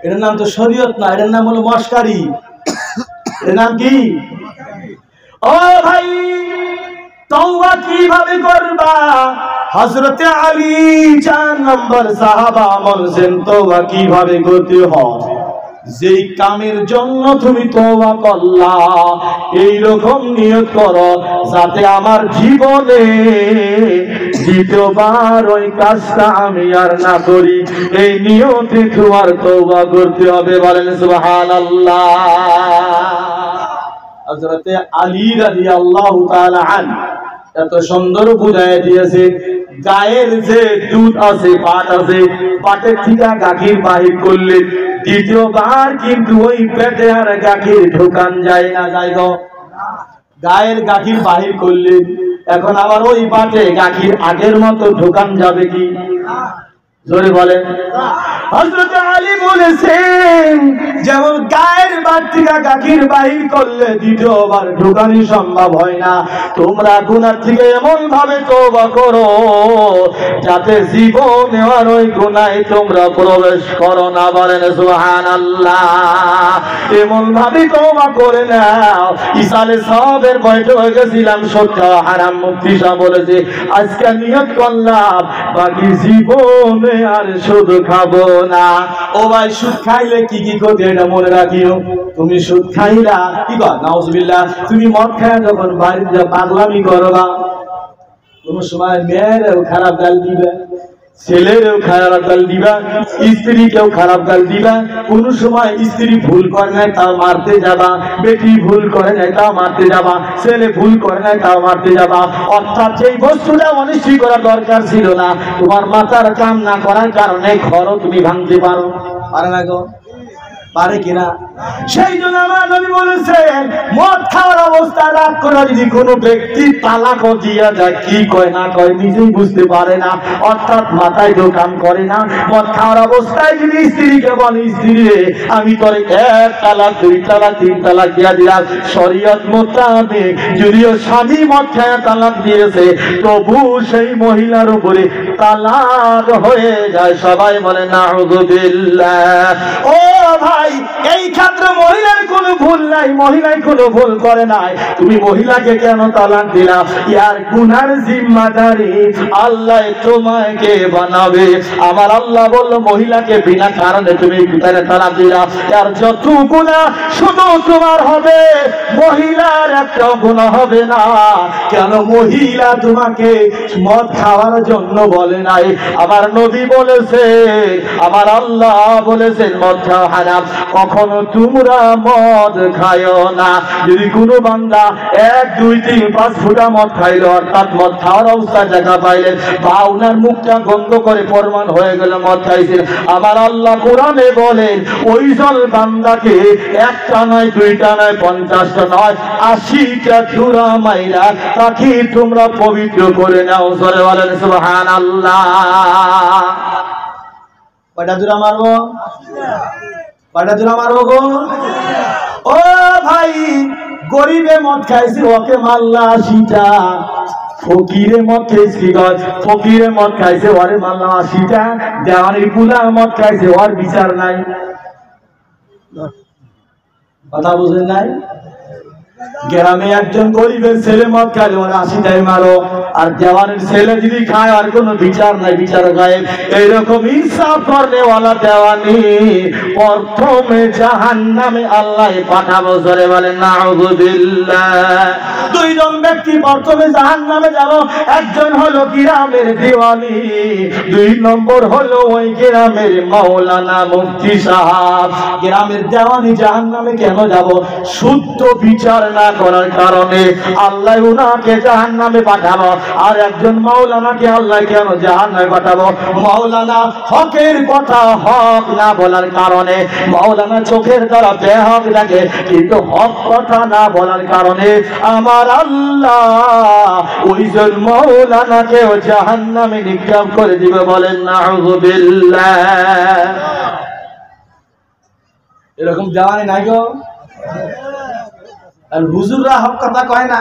এটার নাম তো শরীয়ত না, এটার নাম হলো মশকারি। এর নাম কি? ও ভাই, তওবা কিভাবে করবা? হযরতে আলী 4 নম্বর সাহাবা বলেন তওবা কিভাবে করতে হয়। যেই কামের জন্য তুমি তওবা করলা, এই রকম নিয়ত করো যাতে আমার জীবনে দ্বিতীয়বার ওই কাজটা আমি আর না করি। এই নিয়তে তোমার তওবা করতে হবে, বলেন সুবহানাল্লাহ। হযরতে আলী রাদিয়াল্লাহু তাআলা আনহু এত সুন্দর বুঝায় দিয়েছে, গায়ের যে দুধ আছে, পাট আছে, পাটের থেকে গাখীর বাহির করলে দ্বিতীয়বার কিন্তু ওই পেটে আর গাখীর ঢোকান যায় না, যায় গো? গায়ের গাখীর বাহির করলে এখন আবার ওই পাটে গাখীর আগের মতো ঢোকান যাবে কি? জোরে বলেন। হযরত আলী বলেছেন যেমন গায়ের বাট থেকে গাখীর বাহির করলে দ্বিতীয়বার ঢোকানি সম্ভব হয় না, তোমরা গুনাহ থেকে এমন ভাবে তওবা করো যাতে জীবনে আর ওই গুনাহে তোমরা প্রবেশ করো না, বলেন সুবহানাল্লাহ। এমন ভাবে তওবা করে নাও। ইসালে সবের বৈঠক হয়ে গেছিলাম, সত্য হারাম। মুফতি সাহেব বলেছে আজকে নিয়ত করলাম বাকি জীবনে আর সুদ খাবো না। ও ভাই, সুদ খাইলে কি কি করবে এটা মনে রাখিও। তুমি সুদ খাইলা কি কর নাউজুবিল্লাহ, তুমি মদ খায় যখন বাড়িতে পাগলামি করবা, কোন সময় মেয়েরও খারাপ গাল দিবে, ছেলেরও খারাপ গাল দিবা, স্ত্রীকেও খারাপ গাল দিবা। কোন সময় স্ত্রী ভুল করে নাই তাও মারতে যাবা, বেটি ভুল করে নাই তাও মারতে যাবা, ছেলে ভুল করে নাই তাও মারতে যাবা। অর্থাৎ সেই বস্তুটা অনিশ্চয় করার দরকার ছিল না, তোমার মাথার কাম না করার কারণে ঘরও তুমি ভাঙতে পারো। পারে না গো? পারে কিনা? সেই জন্য আমার নবী বলেছেন মদ খাওয়ার অবস্থা তালাক করে যদি কোনো ব্যক্তি তালাক দিয়া যায়, কি কয় না কয় নিজেই বুঝতে পারে না, অর্থাৎ মাথায় দোকান করে না। মদ খাওয়ার অবস্থায় যদি স্ত্রীকে বলে, স্ত্রী রে আমি তোরে 1 তালাক 2 তালাক 3 তালাক দিয়া দিলাম, শরীয়ত মোতাবেক যদিও স্বামী মদ খায় তালাক দিয়েছে, তবু সেই মহিলার উপরে তালাক হয়ে যায়। সবাই বলে নাউযুবিল্লাহ। ও ভাই, এই ক্ষেত্রে মহিলার কোনো ভুল নাই, মহিলাই কোনো ভুল করে নাই। তুমি মহিলাকে কেন তালাক দিলা? ইয়ার গুনার জিম্মাদারি আল্লাহ তোমাকে বানাবে। আমার আল্লাহ বলল, মহিলাকে বিনা কারণে তুমি পিতারে তালাক দিলা, ইয়ার যত গুনাহ শুধু তোমার হবে, মহিলার একটা গুনাহ হবে না। কেন? মহিলা তোমাকে মদ খাওয়ার জন্য বলে নাই। আমার নবী বলেছে, আমার আল্লাহ বলেছেন মদ খাওয়া হারাম, কখনো তোমরা মদ খায়ও না। যদি কোনো বান্দা 1 2 3 5 ফুটা মদ খাইলো, অর্থাৎ মদ খাওয়ার অবস্থা দেখা পাইলেন বা উনার মুখটা গন্ধ করে প্রমাণ হয়ে গেল মদ খাইছেন, আমার আল্লাহ কোরআনে বলেন ওইজন বান্দাকে 1টা নয় 2টা নয় 50টা নয় 80টা জোড়া মাইরা তাকে তোমরা পবিত্র করে নাও। জোরে বলেন সুবহানাল্লাহ। কয়টা জোড়া মারবো? কয়টা জোড়া মারবো গো? ও ভাই, গরিবে মদ খাইছে, ওকে মারলা 80টা। ফকিরে মদ খাইছে, ফকিরে মদ খাইছে, ওরে মারলা 80টা। দেওয়ানির পুলা মদ খাইছে, ওর বিচার নাই। কথা বুঝেন নাই? গ্রামে একজন গরিবের ছেলে মদ খাইলে ওরা 80টাই মারো, আর দেওয়ানের ছেলে যদি খায় আর কোনো বিচার নাই, বিচার গায়ে। এইরকম ইনসাফ করনেওয়ালা দেওয়ানি প্রথমে জাহান্নামে আল্লাহ পাঠাবো। জোরে বলেন নাউযুবিল্লাহ। 2 জন ব্যক্তি প্রথমে জাহান্নামে যাব, একজন হলো গ্রামের দেওয়ানি, 2 নম্বর হলো ওই গ্রামের মাওলানা মুফতি সাহেব। গ্রামের দেওয়ানি জাহান্নামে কেন যাব? শুদ্ধ বিচার না করার কারণে আল্লাহ উনাকে জাহান্নামে পাঠাবো। আর একজন মাওলানাকে আল্লাহ কেন জাহান্নামে পাঠাবো? মাওলানা হকের কথা হক না বলার কারণে, মাওলানা চোখের দ্বারা বেহক লাগে, কিন্তু হক কথা না বলার কারণে আমার আল্লাহ ওইজন মাওলানাকে জাহান্নামে নিক্ষেপ করে দিবে। বলেন নাউযুবিল্লাহ। এরকম দেওয়ানি নাই গো। আর হুজুররা হক কথা কয় না,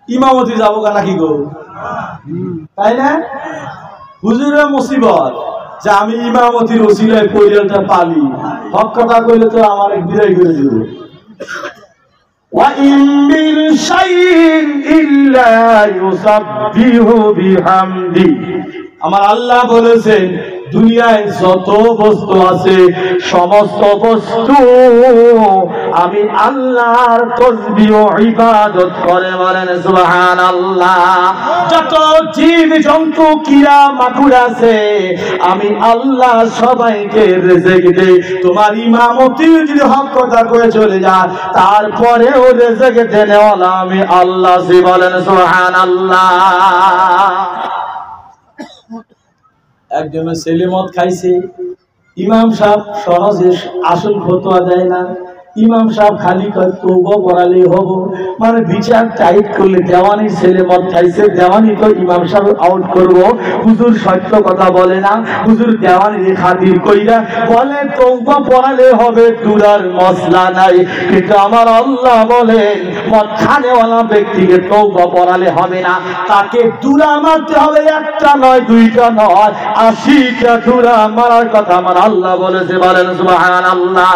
ইমামতি যাবো নাকি গো? তাই না? হুজুররা মুসিবত যে আমি ইমামতির ওসিলায় পরিয়ালটা পালি, হক কথা কইলে তো আমার এক বিদায় করে দিবে। وَإِن مِّن شَيْءٍ إِلَّا يُسَبِّحُ بِحَمْدِهِ। আমার আল্লাহ বলেছেন দুনিয়ায় যত বস্তু আছে সমস্ত বস্তু আমি আল্লাহর তাসবিহ ও ইবাদত করে। বলেন সুবহানাল্লাহ। যত জীব জন্তু কিরা মাকুড় আছে আমি আল্লাহ সবাইকে রিজিক দেই। তোমার ইমামতি যদি হক কথা কয়ে চলে যায় তারপরেও রিজিক দেনেওয়ালা আমি আল্লাহ। বলেন সুবহানাল্লাহ। একজনের ছেলে মদ খাইছে, ইমাম সাহেব সহজে আসল ফতোয়া দেয় না। ইমাম সাহেব খালি কয় তওবা পড়ালেই হবো, মানে বিচার টাইট করলে দেওয়ানির ছেলে মদ খাইছে, দেওয়ানি তো ইমাম সাহেব আউট করব। হুজুর সত্য কথা বলে না, হুজুর দেওয়ানির খাতির কইরা বলে তওবা পড়ালে হবে, দুরার মশলা নাই। কিন্তু আমার আল্লাহ বলেন মদ খানেওয়ালা ব্যক্তিকে তওবা পড়ালে হবে না, তাকে দুরা মারতে হবে, 1টা নয় 2টা নয় 80টা দুরা মারার কথা আমার আল্লাহ বলেছে। বলেন সুবহানাল্লাহ।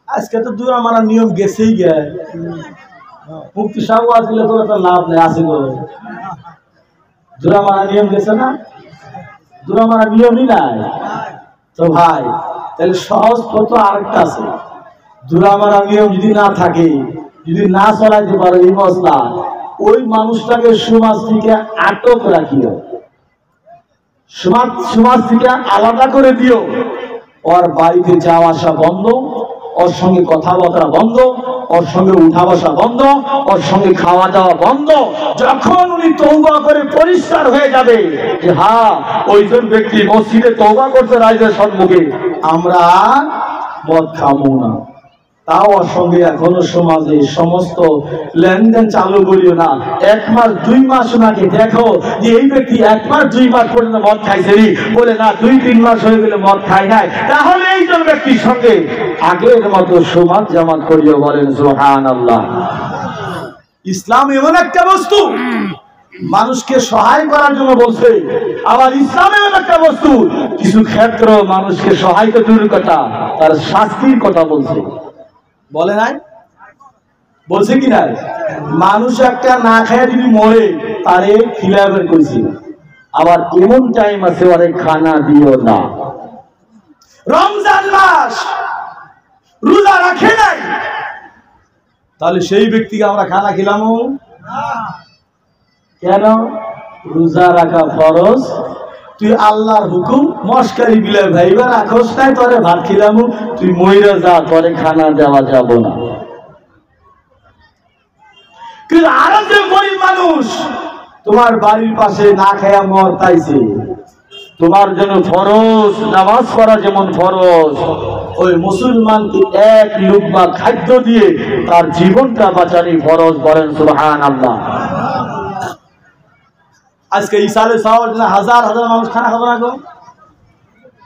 আজকে তো দুরা মারার নিয়ম গেছেই গে, মুক্তি সাহু আসলে তো একটা লাভ নেই। আসে গো দুরা মারার নিয়ম গেছে না? দুরা মারার নিয়মই নাই তো ভাই। তাহলে সহজ পথ আরেকটা আছে। দুরা মারার নিয়ম যদি না থাকে, যদি না চলাইতে পারে এই মশলা, ওই মানুষটাকে সমাজ থেকে আটক রাখিও, সমাজ থেকে আলাদা করে দিও। ওর বাড়িতে যাওয়া আসা বন্ধ, ওর সঙ্গে কথাবার্তা বন্ধ, ওর সঙ্গে উঠা বসা বন্ধ, ওর সঙ্গে খাওয়া দাওয়া বন্ধ। যখন উনি তওবা করে পরিষ্কার হয়ে যাবে যে হ্যাঁ ওইজন ব্যক্তি মসজিদে তওবা করছে রাইজের সম্মুখে, আমরা মদ খাবো না, তাও সঙ্গে এখনো সমাজে সমস্ত লেনদেন চালু করিও না। 1 মাস 2 মাস ওনাকে দেখো যে এই ব্যক্তি 1 মাস 2 মাস পর্যন্ত মদ খাইছে, বলে না 2-3 মাস হয়ে গেলে মদ খায় নাই, তাহলে এইজন ব্যক্তির সঙ্গে আগের মতো সমাজ জামাত করিও। বলেন সুবহানাল্লাহ। ইসলাম এমন একটা বস্তু মানুষকে সহায় করার জন্য বলছে, আবার ইসলাম এমন একটা বস্তু কিছু ক্ষেত্র মানুষকে সহায় তো দূর কথা, তার শাস্তির কথা বলছে। বলে নাই? বলছে কি না? মানুষ একটা না খায় যদি মরে তারে খিলাবের কইছি, আবার এমন টাইম আছে অনেক খানা দিও না। রমজান মাস রোজা রাখে নাই, তাহলে সেই ব্যক্তিকে আমরা খানা খিলামো না। কেন? রোজা রাখা ফরজ, তুই আল্লাহর হুকুম মস্কারি বিলে ভাইবা রাখোস নাই, তোরে ভাত খিলামু, তুই মইরা যা, তোরে খানা দেওয়া যাব না। কিন্তু আরো যে গরিব মানুষ তোমার বাড়ির পাশে না খায়া মরতাইছে, তোমার জন্য ফরজ নামাজ পড়া যেমন ফরজ, ওই মুসলমানকে 1 লুকমা খাদ্য দিয়ে তার জীবনটা বাঁচানি ফরজ। বলেন সুবহানাল্লাহ। আজকে ইসালে সাওয়ার জন্য হাজার হাজার মানুষ খানা খাবো না,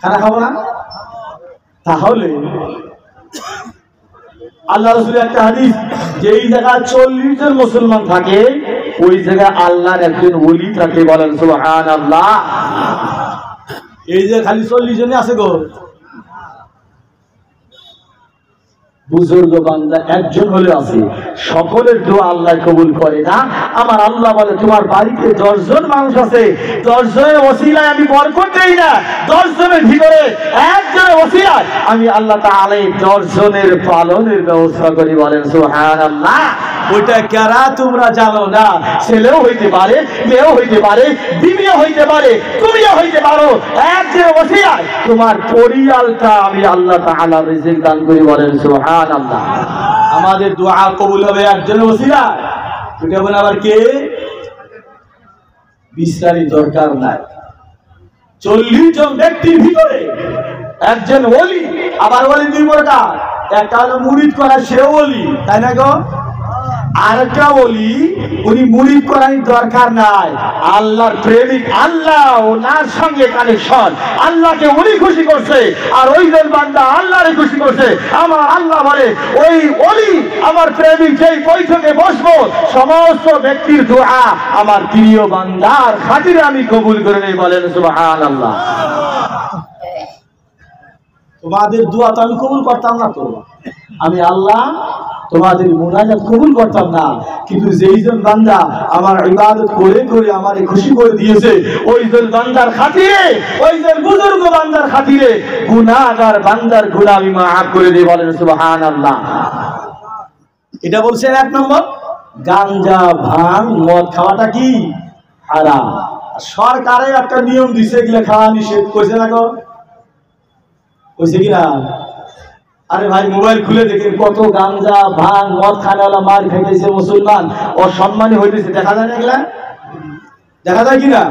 খানা খাবো না। তাহলে আল্লাহ রাসূলের একটা হাদিস, যেই জায়গায় 40 জন মুসলমান থাকে ওই জায়গায় আল্লাহর একজন ওলি থাকে। বলেন সুবহানাল্লাহ। এই যে খালি 40 জনই আছে গো, বুজুর্গ বান্দা একজন হলে আছে, সকলের দোয়া আল্লাহ কবুল করে না। আমার আল্লাহ বলে তোমার বাড়িতে 10 জন মানুষ আছে, 10 জনের ওসিলায় আমি বরকত দেই না, 10 জনের ভিতরে একজনের ওসিলায় আমি আল্লাহ তাআলা 10 জনের পালনের ব্যবস্থা করি। বলেন সুবহানাল্লাহ। ওইটা কারা তোমরা জানো না? ছেলেও হইতে পারে, মেয়েও হইতে পারে, বিবিও হইতে পারে, তুমিও হইতে পারো। একজনের ওসিলায় তোমার পরিয়ালটা আমি আল্লাহ তাআলা রিজিক দান করি। বলেন সুবহানাল্লাহ। আমাদের দোয়া কবুল হবে একজনের ওসিলায়। এটা বলে আবার কে? বিশ্রামের দরকার নাই। 40 জন ব্যক্তির ভিতরে একজন ওলি। আবার ওলি 2 প্রকার, একটা হলো মুরিদ করা, সেও ওলি, তাই না গো? আরেকটা ওলি উনি মুরিদ করার দরকার নাই, আল্লাহর প্রেমিক, আল্লাহ ওনার সঙ্গে কানেকশন, আল্লাহকে উনি খুশি করছে আর ওইজন বান্দা আল্লাহরে খুশি করছে। আমার আল্লাহ বলে ওই ওলি আমার প্রেমিক যেই বৈঠকে বসবো সমস্ত ব্যক্তির দোয়া আমার প্রিয় বান্দার খাতিরে আমি কবুল করে নেই। বলেন সুবহানাল্লাহ। তোমাদের দোয়া তো আমি কবুল করতাম না, তো আমি আল্লাহ তোমাদের মুনাজাত কবুল করতাম না, কিন্তু যেইজন বান্দা আমার ইবাদত করে করে আমারে খুশি করে দিয়েছে ওইজন বান্দার খাতিরে, ওইজন বুজুর্গ বান্দার খাতিরে গুনাহগার বান্দার গুনাহ আমি মাফ করে দেই। বলেন সুবহানাল্লাহ। এটা বলছেন 1 নম্বর, গাঞ্জা ভাঙ মদ খাওয়াটা কি হারাম। সরকারে একটা নিয়ম দিছে, এগুলা খাওয়া নিষেধ কইছে না গো? কইছে কি না? আরে ভাই মোবাইল খুলে দেখেন কত গাঞ্জা ভাঙ মদ খানাওয়ালা মার খাইতেছে মুসলমান, অসম্মানী হইতেছে, দেখা যায় না? এগুলা দেখা যায় কিনা?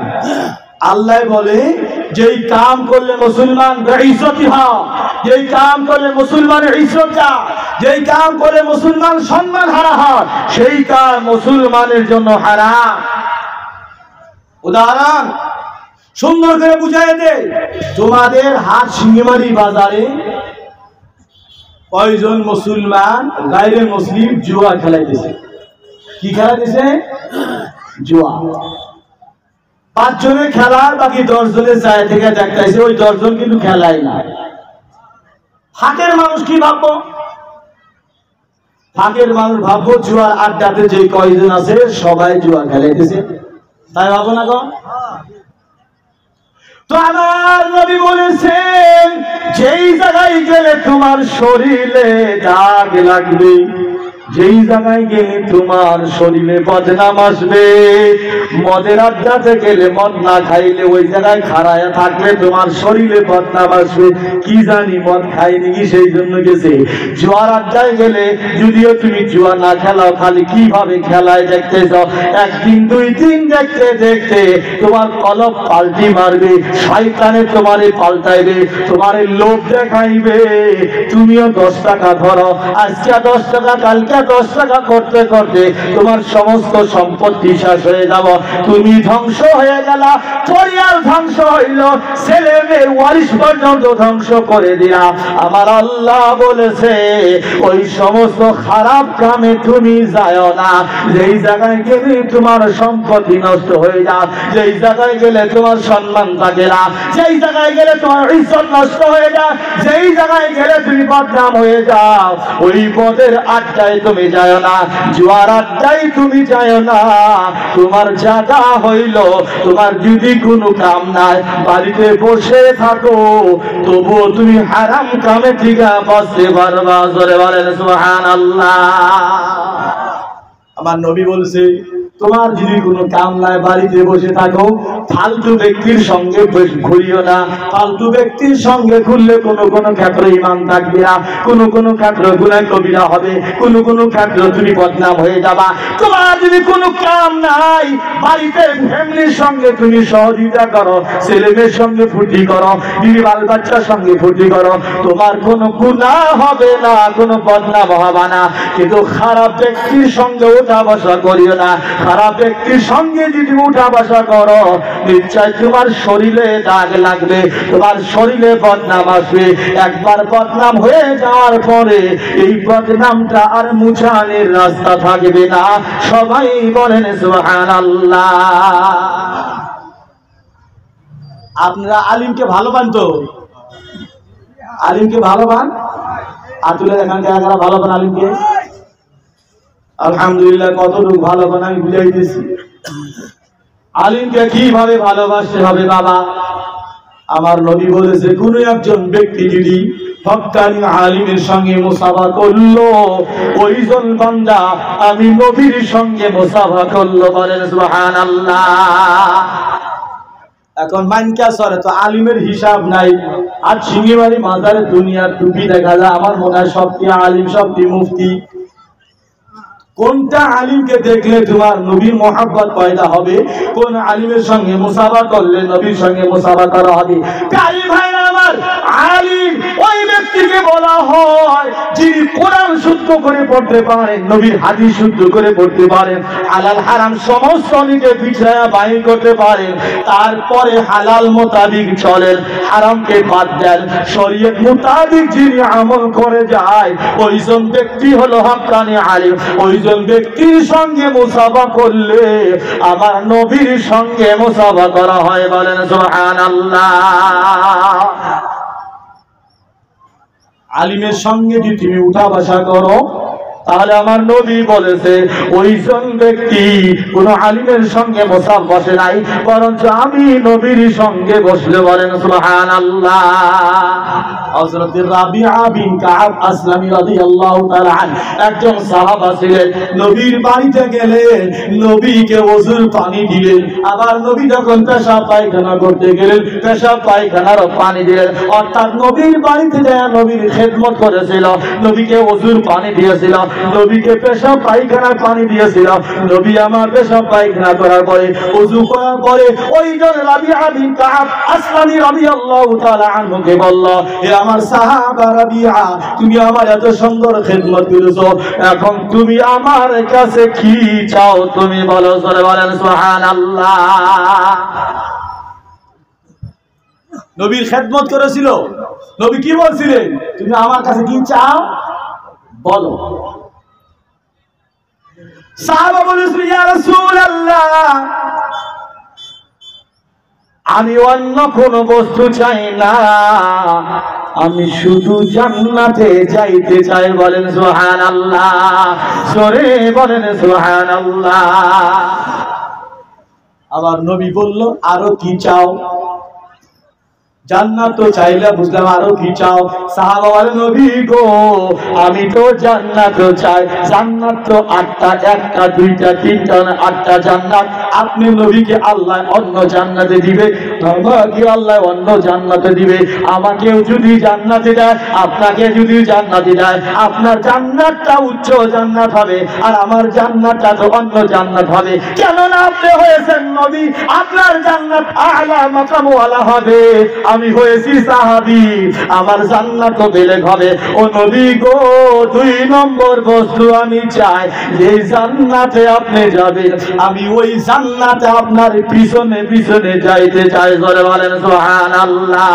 আল্লাহ বলে যেই কাম করলে মুসলমান বেইজ্জতি হয়, যেই কাম করলে মুসলমানের ইজ্জত যায়, যেই কাম করলে মুসলমান সম্মান হারা হয়, সেই কাম মুসলমানের জন্য হারাম। উদাহরণ সুন্দর করে বুঝাই দে, তোমাদের হাট সিঙ্গিমারি বাজারে কয়জন মুসলমান গায়রে মুসলিম জুয়া খেলাইতেছে? কি খেলাইতেছে? জুয়া। 5 জনের খেলার বাকি 10 জনের যায় থেকে দেখতেছে, ওই 10 জন কিন্তু খেলাই না। হাটের মানুষ কি ভাববো? হাটের মানুষ ভাববো জুয়ার আড্ডাতে যে কয়জন আছে সবাই জুয়া খেলাইতেছে, তাই ভাবো না গো? তো আমার নবী বলেছেন যেই জায়গায় গেলে তোমার শরীরে দাগ লাগবে, যেই জায়গায় গেলে তোমার শরীরে বদনাম আসবে। মদের আড্ডাতে গেলে মদ না খাইলে ওই জায়গায় খাড়ায় থাকলে তোমার শরীরে বদনাম আসবে। কি জানি মদ খাইনি কি সেই জন্য গেছে। জুয়ার আড্ডায় গেলে যদিও তুমি জুয়া না খেলাও, খালি কিভাবে খেলায় দেখতে যাও, একদিন দুই দিন দেখতে দেখতে তোমার কলব পাল্টি মারবে, শয়তানে তোমারে পাল্টাইবে, তোমারে লোভ দেখাইবে। তুমিও 10 টাকা ধরো, আজকে 10 টাকা, কালকে 10 টাকা করতে করতে তোমার সমস্ত সম্পত্তি শেষ হয়ে যাব। তুমি ধ্বংস হয়ে গেলা, পরিবার ধ্বংস হইল, ছেলে মেয়ের ওয়ারিশ পর্যন্ত ধ্বংস করে দিলা। আমার আল্লাহ বলেছে ওই সমস্ত খারাপ কামে তুমি যাও না। যেই জায়গায় গেলে তোমার সম্পত্তি নষ্ট হয়ে যায়, যেই জায়গায় গেলে তোমার সম্মান থাকে না, যেই জায়গায় গেলে তোমার ইজ্জত নষ্ট হয়ে যায়, যেই জায়গায় গেলে তুমি বদনাম হয়ে যাও, ওই পদের আড্ডায় তুমি যাও না, জুয়ার আড্ডায় তুমি যাও না। তোমার জায়গা হইল, তোমার যদি কোনো কাম নাই, বাড়িতে বসে থাকো, তবুও তুমি হারাম কামে থেকে বাঁচতে পারবা। জোরে বলেন সুবহানাল্লাহ। আমার নবী বলছে তোমার যদি কোনো কাম নাই, বাড়িতে বসে থাকো, ফালতু ব্যক্তির সঙ্গে ঘুরিও না। ফালতু ব্যক্তির সঙ্গে ঘুরলে কোনো কোনো ক্ষেত্রে ইমান থাকবে না, কোনো কোনো ক্ষেত্রে গুনাহ কবিরা হবে, কোনো কোনো ক্ষেত্রে তুমি বদনাম হয়ে যাবা। তোমার যদি কোনো কাম নাই, বাড়িতে ফ্যামিলির সঙ্গে তুমি সহযোগিতা করো, ছেলে মেয়ের সঙ্গে ফুর্তি করো, বিবি বাল বাচ্চার সঙ্গে ফুর্তি করো, তোমার কোনো গুনাহ হবে না, কোনো বদনাম হবে না। কিন্তু খারাপ ব্যক্তির সঙ্গে উঠা বসা করিও না। খারাপ ব্যক্তির সঙ্গে যদি উঠা বসা করো, নিশ্চয় তোমার শরীরে দাগ লাগবে, তোমার শরীরে বদনাম আসবে। একবার বদনাম হয়ে যাওয়ার পরে এই বদনামটা আর মুছানোর রাস্তা থাকবে না। সবাই বলেন সুবহানাল্লাহ। আপনারা আলিমকে ভালো পান তো? আলিমকে ভালো পান? আর তুলে দেখান কারা ভালো পান আলিমকে? আলহামদুলিল্লাহ, কতটুকু ভালো পান আমি বুঝাইতেছি। আলিমকে কিভাবে ভালোবাসতে হবে বাবা? আমার নবী বলেছে কোন একজন ব্যক্তি যদি হক্কানি আলিমের সঙ্গে মুসাফা করলো, ওইজন বান্দা আমি নবীর সঙ্গে মুসাফা করলো। বলেন সুবহানাল্লাহ। এখন মানকা সরে তো আলিমের হিসাব নাই। আর সিঙ্গিবাড়ি মাজারে দুনিয়ার টুপি দেখা যায়, আমার মনে হয় সবটি আলিম, সবটি মুফতি। কোনটা আলিমকে দেখলে তোমার নবীর মহব্বত পয়দা হবে? কোন আলিমের সঙ্গে মুসাফা করলে নবীর সঙ্গে মুসাফা করা হবে? কারি ভাই আমার, আলিম ওই ব্যক্তিকে বলা হয় যিনি কোরআন শুদ্ধ করে পড়তে পারেন, নবীর হাদিস শুদ্ধ করে পড়তে পারেন, হালাল হারাম সমস্ত দিকে বিছায়া বাইর করতে পারেন, তারপরে হালাল মোতাবিক চলেন, হারামকে বাদ দেন, শরীয়ত মোতাবিক যিনি আমল করে যায়, ওইজন ব্যক্তি হলো হক্কানি আলিম। ওইজন ব্যক্তির সঙ্গে মুসাফা করলে আমার নবীর সঙ্গে মুসাফা করা হয়। বলেন সুবহানাল্লাহ। আলিমের সঙ্গে যদি তুমি উঠা বসা করো, তাহলে আমার নবী বলেছে ওইজন ব্যক্তি কোন আলিমের সঙ্গে মুসাফা বসে নাই, বরঞ্চ আমি নবীর সঙ্গে বসলে। বলেন সুবহানাল্লাহ। হযরত রাবিআ বিন কাব আসলামী রাদিয়াল্লাহু তাআলা আনহু একজন সাহাবা ছিলেন। নবীর বাড়িতে গেলেন, নবীকে ওযুর পানি দিলেন, আবার নবী যখন পেশাব পায়খানা করতে গেলেন, পেশাব পায়খানারও পানি দিলেন। অর্থাৎ নবীর বাড়িতে যায় নবীর খেদমত করেছিল, নবীকে ওযুর পানি দিয়েছিল, নবীকে পেশাব পায়খানার পানি দিয়েছিল। নবী আমার পেশাব পায়খানা করার পরে, ওযু করার পরে ওইজন রাবিআ বিন কাব আসলামী রাদিয়াল্লাহু তাআলা আনহুকে বলল, হে আমার সাহাবা রাবিআ, তুমি আমার এত সুন্দর খেদমত করেছো, এখন তুমি আমার কাছে কি চাও তুমি বলো। জোরে বলেন সুবহানাল্লাহ। নবীর খেদমত করেছিল, নবী কি বলছিলেন? তুমি আমার কাছে কি চাও বলো। সাহাবা বলেছিল, ইয়া রাসূলুল্লাহ, আমি অন্য কোন বস্তু চাই না, আমি শুধু জান্নাতে যাইতে চাই। বলেন সুবহানাল্লাহ। সরে বলেন সুবহানাল্লাহ। আবার নবী বলল, আরো কি চাও? জান্নাত তো চাইলে বুঝলাম, আরো কি চাও? সাহাবা বলেন নবী গো আমি তো জান্নাত চাই। জান্নাত তো 8টা, 1টা 2টা 3টা না 8টা জান্নাত। আপনি নবীকে আল্লাহ অন্য জান্নাতে দিবে, আমাকে আল্লাহ অন্য জান্নাতে দিবে। আমাকেও যদি জান্নাতে দেয়, আপনাকে যদি জান্নাতে দেয়, আপনার জান্নাতটা উচ্চ জান্নাত হবে আর আমার জান্নাতটা তো অন্য জান্নাত হবে। কেননা আপনি হয়েছেন নবী, আপনার জান্নাত আলা মাকাম ওয়ালা হবে, আমি হয়েছি সাহাবী, আমার জান্নাত বেলেগ হবে। ও নবী গো 2 নম্বর বস্তু আমি চাই, যে জান্নাতে আপনি যাবেন আমি ওই জান্নাতে আপনার পিছনে পিছনে যাইতে চাই। জোরে বলেন সুবহানাল্লাহ।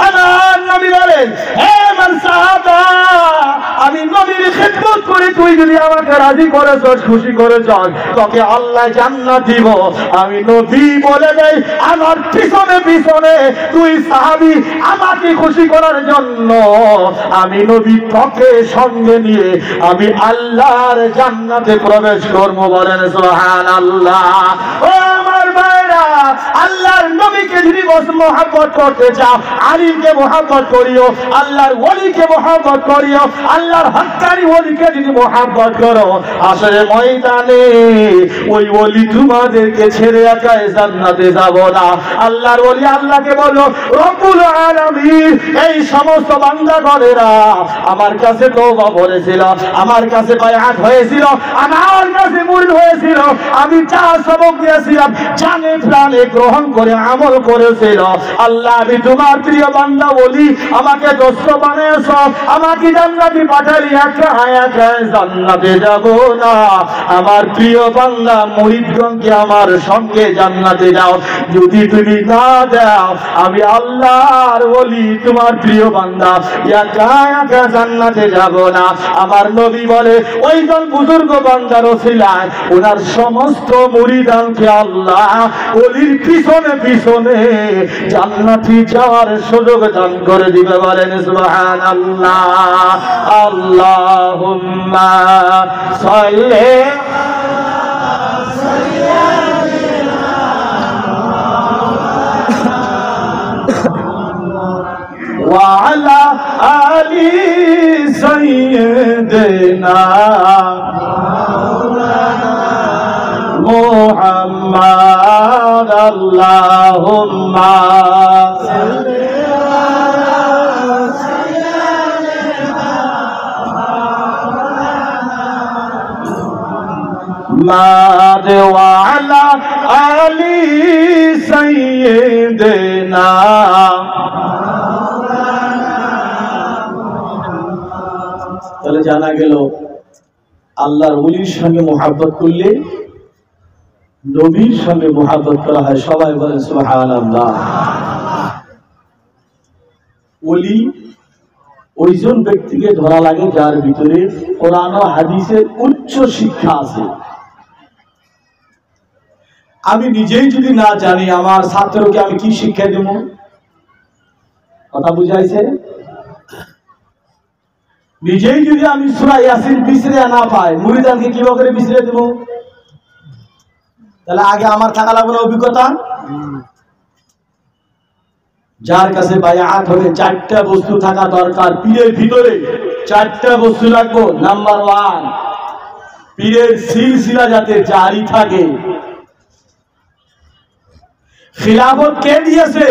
আমার নবী বলেন হে আমার সাহাবা, আমি নবীর খিদমত করে তুই যদি আমাকে রাজি করেছস, খুশি করেছস, তোকে আল্লাহ জান্নাত দিব। আমি নবী বলে দেই আমার পিছনে পিছনে তুই সাহাবী, আমাকে খুশি করার জন্য আমি নবী তোকে সঙ্গে নিয়ে আমি আল্লাহর জান্নাতে প্রবেশ করব। বলেন সুবহানাল্লাহ। ও আমার ভাইরা, আল্লাহর নবীকে যদি মহব্বত করতে চাও, আলীকে মহব্বত করিও, আল্লাহর ওলিকে মহব্বত করিও। আল্লাহর হক্কানি ওলিকে যদি মহব্বত করো, আসলে ময়দানে ওই ওলি তোমাদেরকে ছেড়ে একা জান্নাতে যাব না। আল্লাহর ওলি আল্লাহকে বলো রব্বুল আলামিন, এই সমস্ত বান্দাগণেরা আমার কাছে তওবা করেছিল, আমার কাছে বায়াত হয়েছিল, আমার কাছে মুরিদ হয়েছিল, আমি যা সবক দিয়েছিলাম জানে প্রাণে গ্রহণ করে আমল করেছিল। আল্লাহ আমি তোমার প্রিয় বান্দা ওলি, আমাকে দোস্ত বানিয়েছ, আমাকে জান্নাতে পাঠালি, একা একা জান্নাতে যাব না। আমার প্রিয় বান্দা মুরিদগণকে আমার সঙ্গে জান্নাতে দাও। যদি তুমি না দাও, আমি আল্লাহর ওলি তোমার প্রিয় বান্দা একা একা জান্নাতে যাব না। আমার নবী বলে ওইজন বুজুর্গ বান্দার ওসিলায় ওনার সমস্ত মুরিদানকে আল্লাহ ওলির পিছনে পিছনে জান্নাতে যাওয়ার সুযোগ দান করে দিবে। বলেন সুবহানাল্লাহ। আল্লাহুম্মা সাল্লি وعلى آل سيدنا محمد اللهم صل على سيدنا محمد وعلى آل سيدنا। তাহলে জানা গেল আল্লাহর ওলির সঙ্গে মুহাব্বত করলে নবীর সঙ্গে মুহাব্বত করা হয়। সবাই বলেন সুবহানাল্লাহ। ওলি ওইজন ব্যক্তিকে ধরা লাগে যার ভিতরে কোরআন ও হাদিসের উচ্চ শিক্ষা আছে। আমি নিজেই যদি না জানি আমার ছাত্রকে আমি কি শিক্ষা দেব? কথা বুঝাইছে? নিজেই যদি আমি সূরা ইয়াসিন বিছরে না পাই, মুরিদানকে কিভাবে করে বিছরে দেব? তাহলে আগে আমার থাকা লাগবে না অভিজ্ঞতা। যার কাছে বায়াত হবে 4টা বস্তু থাকা দরকার। পীরের ভিতরে 4টা বস্তু লাগবে। নাম্বার 1, পীরের সিলসিলা যাতে জারি থাকে। খিলাফত কে দিয়েছে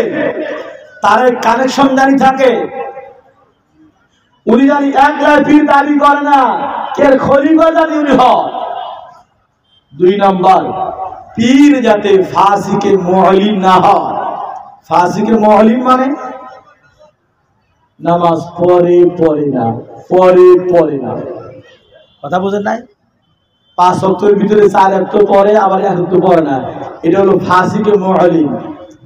তার কানেকশন জারি থাকে। উনি জানি একলাই পীর দাবি করে না, কে খলিফা জানি উনি হয়। 2 নম্বর, পীর যাতে ফাসিকে মুআল্লিম না হয়। ফাসিকে মুআল্লিম মানে নামাজ পড়ে না, পড়ে না। কথা বুঝেন নাই? 5 ওয়াক্তের ভিতরে 4 ওয়াক্ত পড়ে, আবার 1 ওয়াক্ত পড়ে না। এটা হলো ফাসিকে মুআল্লিম।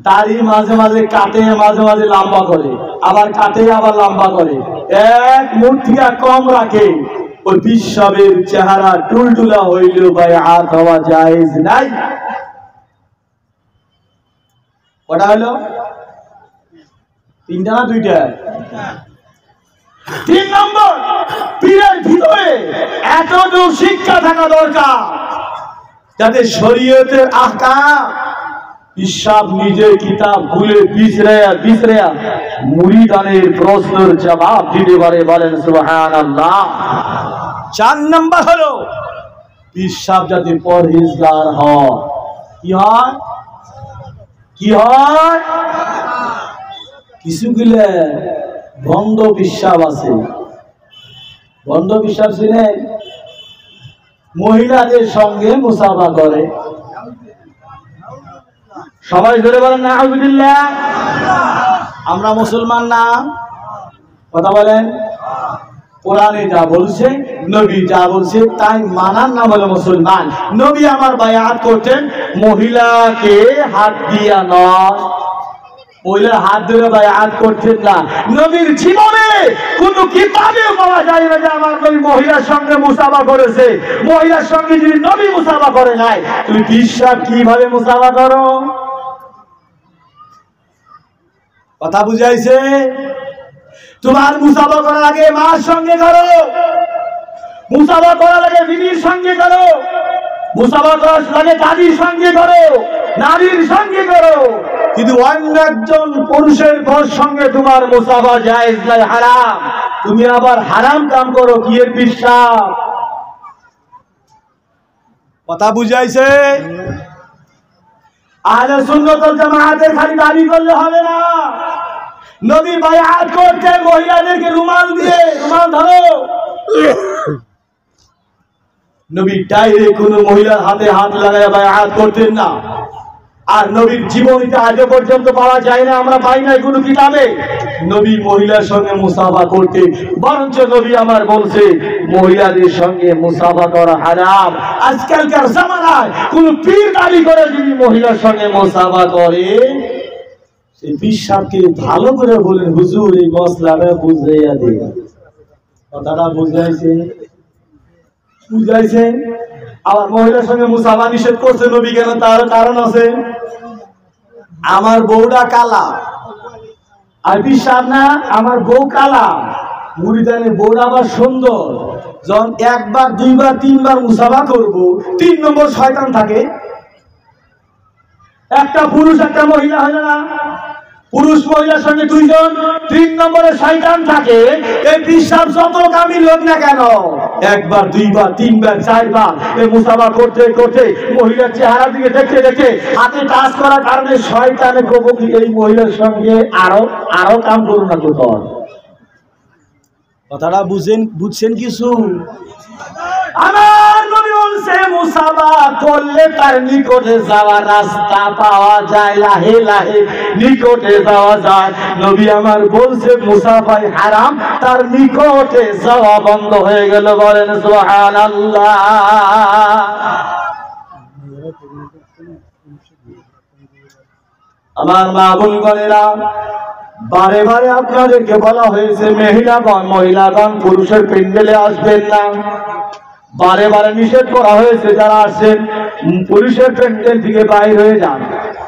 দাড়ি মাঝে মাঝে কাটে, মাঝে মাঝে লম্বা করে, আবার কাটে আবার লম্বা করে, এক মূর্তিকা কম রাখে। ওই বিশ্বের চেহারা টুলটুলা হইলেও বায়াত হওয়া জায়েজ নাই। কটা হলো? 3টা না 2টা? 3 নম্বর, পীরের ভিতরে এতটুকু শিক্ষা থাকা দরকার যাতে শরীয়তের আহকাম পিসাব নিজে কিতাব খুলে বিছড়ায়া মুরিদানের প্রশ্নের জবাব দিতে পারে, বলেন সুবহানাল্লাহ। 4 নাম্বার হলো পিসাব যাতে পরহেজগার হয়। কি হয়? কি হয়? কিছুগুলো বন্ধ পিসাব আছে। বন্ধ পিসাব ছিলেন মহিলাদের সঙ্গে মুসাফা করে। সবাই ধরে বলেন নাউযুবিল্লাহ। আমরা মুসলমান না? কথা বলেন। কোরআনে যা বলছে, নবী যা বলছে তাই মানার নাম হলো মুসলমান। নবী আমার বায়াত করতেন মহিলাকে হাত দিয়া নয়, মহিলার হাত ধরে বায়াত করতেন না। নবীর জীবনে কোন কিতাবেও পাওয়া যায় না যে আমার নবী মহিলার সঙ্গে মুসাফা করেছে। মহিলার সঙ্গে যদি নবী মুসাফা করে নাই, তুমি বিশ্বাস কিভাবে মুসাফা করো? কথা বুঝাইছে? তোমার মুসাফা করার আগে মার সঙ্গে করো, মুসাফা করার আগে বিবির সঙ্গে করো, মুসাফা করার আগে দাদির সঙ্গে করো, নারীর সঙ্গে করো। কিন্তু অন্য একজন পুরুষের সঙ্গে তোমার মুসাফা জায়েজ নাই, হারাম। তুমি আবার হারাম কাম করো, কি এর বিশ্বাস? কথা বুঝাইছে? আহলে সুন্নাত ওয়াল জামাতের খালি দাবি করলে হবে না। নবী বায়াত করতে মহিলাদেরকে রুমাল দিয়ে, রুমাল ধরো। নবী ডাইরেক্ট কোন মহিলার হাতে হাত লাগায় বায়াত করতেন না। আর নবীর জীবনীতে আজও পর্যন্ত পাওয়া যায় না, আমরা পাই নাই কোনো কিতাবে নবী মহিলার সঙ্গে মুসাফা করতে। বরঞ্চ নবী আমার বলছে মহিলাদের সঙ্গে মুসাফা করা হারাম। আজকালকার জামানায় কোন পীর দাবি করে যদি মহিলার সঙ্গে মুসাফা করে, সেই পিসাবকে ভালো করে বলেন হুজুর এই মশলাটা বুঝাইয়া দিন। কথাটা বুঝাইছে? বুঝাইছে? আবার মহিলার সঙ্গে মুসাফা নিষেধ করছে নবী কেন? তার কারণ আছে। আমার বউটা কালা, আর পিসাব না আমার বউ কালা, মুরিদানের বউটা আবার সুন্দর। যখন 1 বার 2 বার 3 বার মুসাফা করবো, 3 নম্বর শয়তান থাকে। একটা পুরুষ একটা মহিলা হয় না? পুরুষ মহিলার সঙ্গে 2 জন, 3 নম্বরে শয়তান থাকে। এই পিসাব যত কামি লোক না কেন, 1 বার 2 বার 3 বার 4 বার এই মুসাফা করতে করতে মহিলার চেহারা দিকে দেখতে দেখতে হাতে টাচ করার কারণে শয়তানে কবকি এই মহিলার সঙ্গে আরো কাম করুন না কোথাও। কথাটা বুঝছেন কিছু? আমার নবী বলছে মুসাফা করলে তার নিকটে যাওয়ার রাস্তা পাওয়া যায়, লাহে লাহে নিকটে যাওয়া যায়। নবী আমার বলছে মুসাফাই হারাম, তার নিকটে যাওয়া বন্ধ হয়ে গেল, বলেন সুবহানাল্লাহ। আমার মা বোনেরা, বারে বারে আপনাদেরকে বলা হয়েছে মহিলাগণ পুরুষের প্যান্ডেলে আসবেন না। বারে বারে নিষেধ করা হয়েছে যারা আসছেন পুরুষের প্যান্ডেল থেকে বাইর হয়ে যান।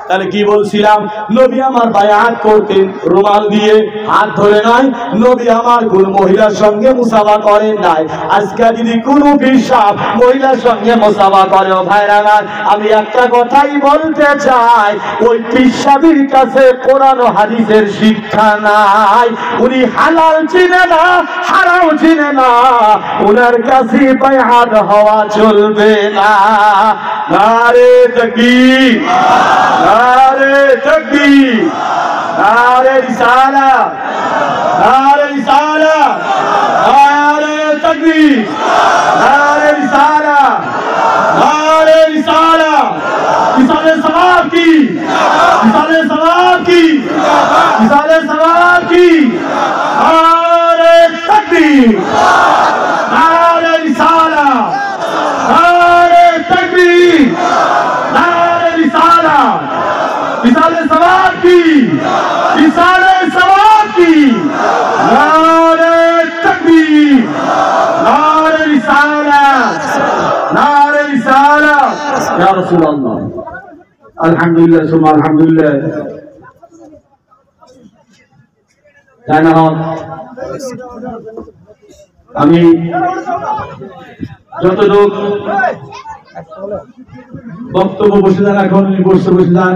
তাহলে কি বলছিলাম? নবী আমার বায়াত করতেন রুমাল দিয়ে, হাত ধরে নয়। নবী আমার কোন মহিলার সঙ্গে মুসাফা করেন নাই। আজকে যদি কোনো পিসাব মহিলার সঙ্গে মুসাফা করে, ভাইরা আমার, আমি একটা কথাই বলতে চাই, ওই পিসাবের কাছে কোরআন ও হাদিসের শিক্ষা নাই। উনি হালাল চিনে না, হারাম চিনে না, ওনার কাছে বায়াত হওয়া চলবে না। নারে তাকবীর, নারে তাকবীর, নারে রিসালাত, নারে রিসালাত, নারে তাকবীর, নারে রিসালাত, নারে রিসালাত। ইসালে সওয়াব কি, ইসালে সওয়াব কি, ইসালে সওয়াব কি। নারে তাকবীর, নারে রিসালাত, নারে তাকবীর, নারে রিসালাত। ইসালে সওয়াব কি, ইসালে সওয়াব কি। নারে তাকবীর, নারে রিসালাত, নারে রিসালাত। ইয়া রাসূলুল্লাহ, আলহামদুলিল্লাহ সুবহান আলহামদুলিল্লাহ। জানা আমি যতটুকু বক্তব্য বসে যান, এখন বসে যান।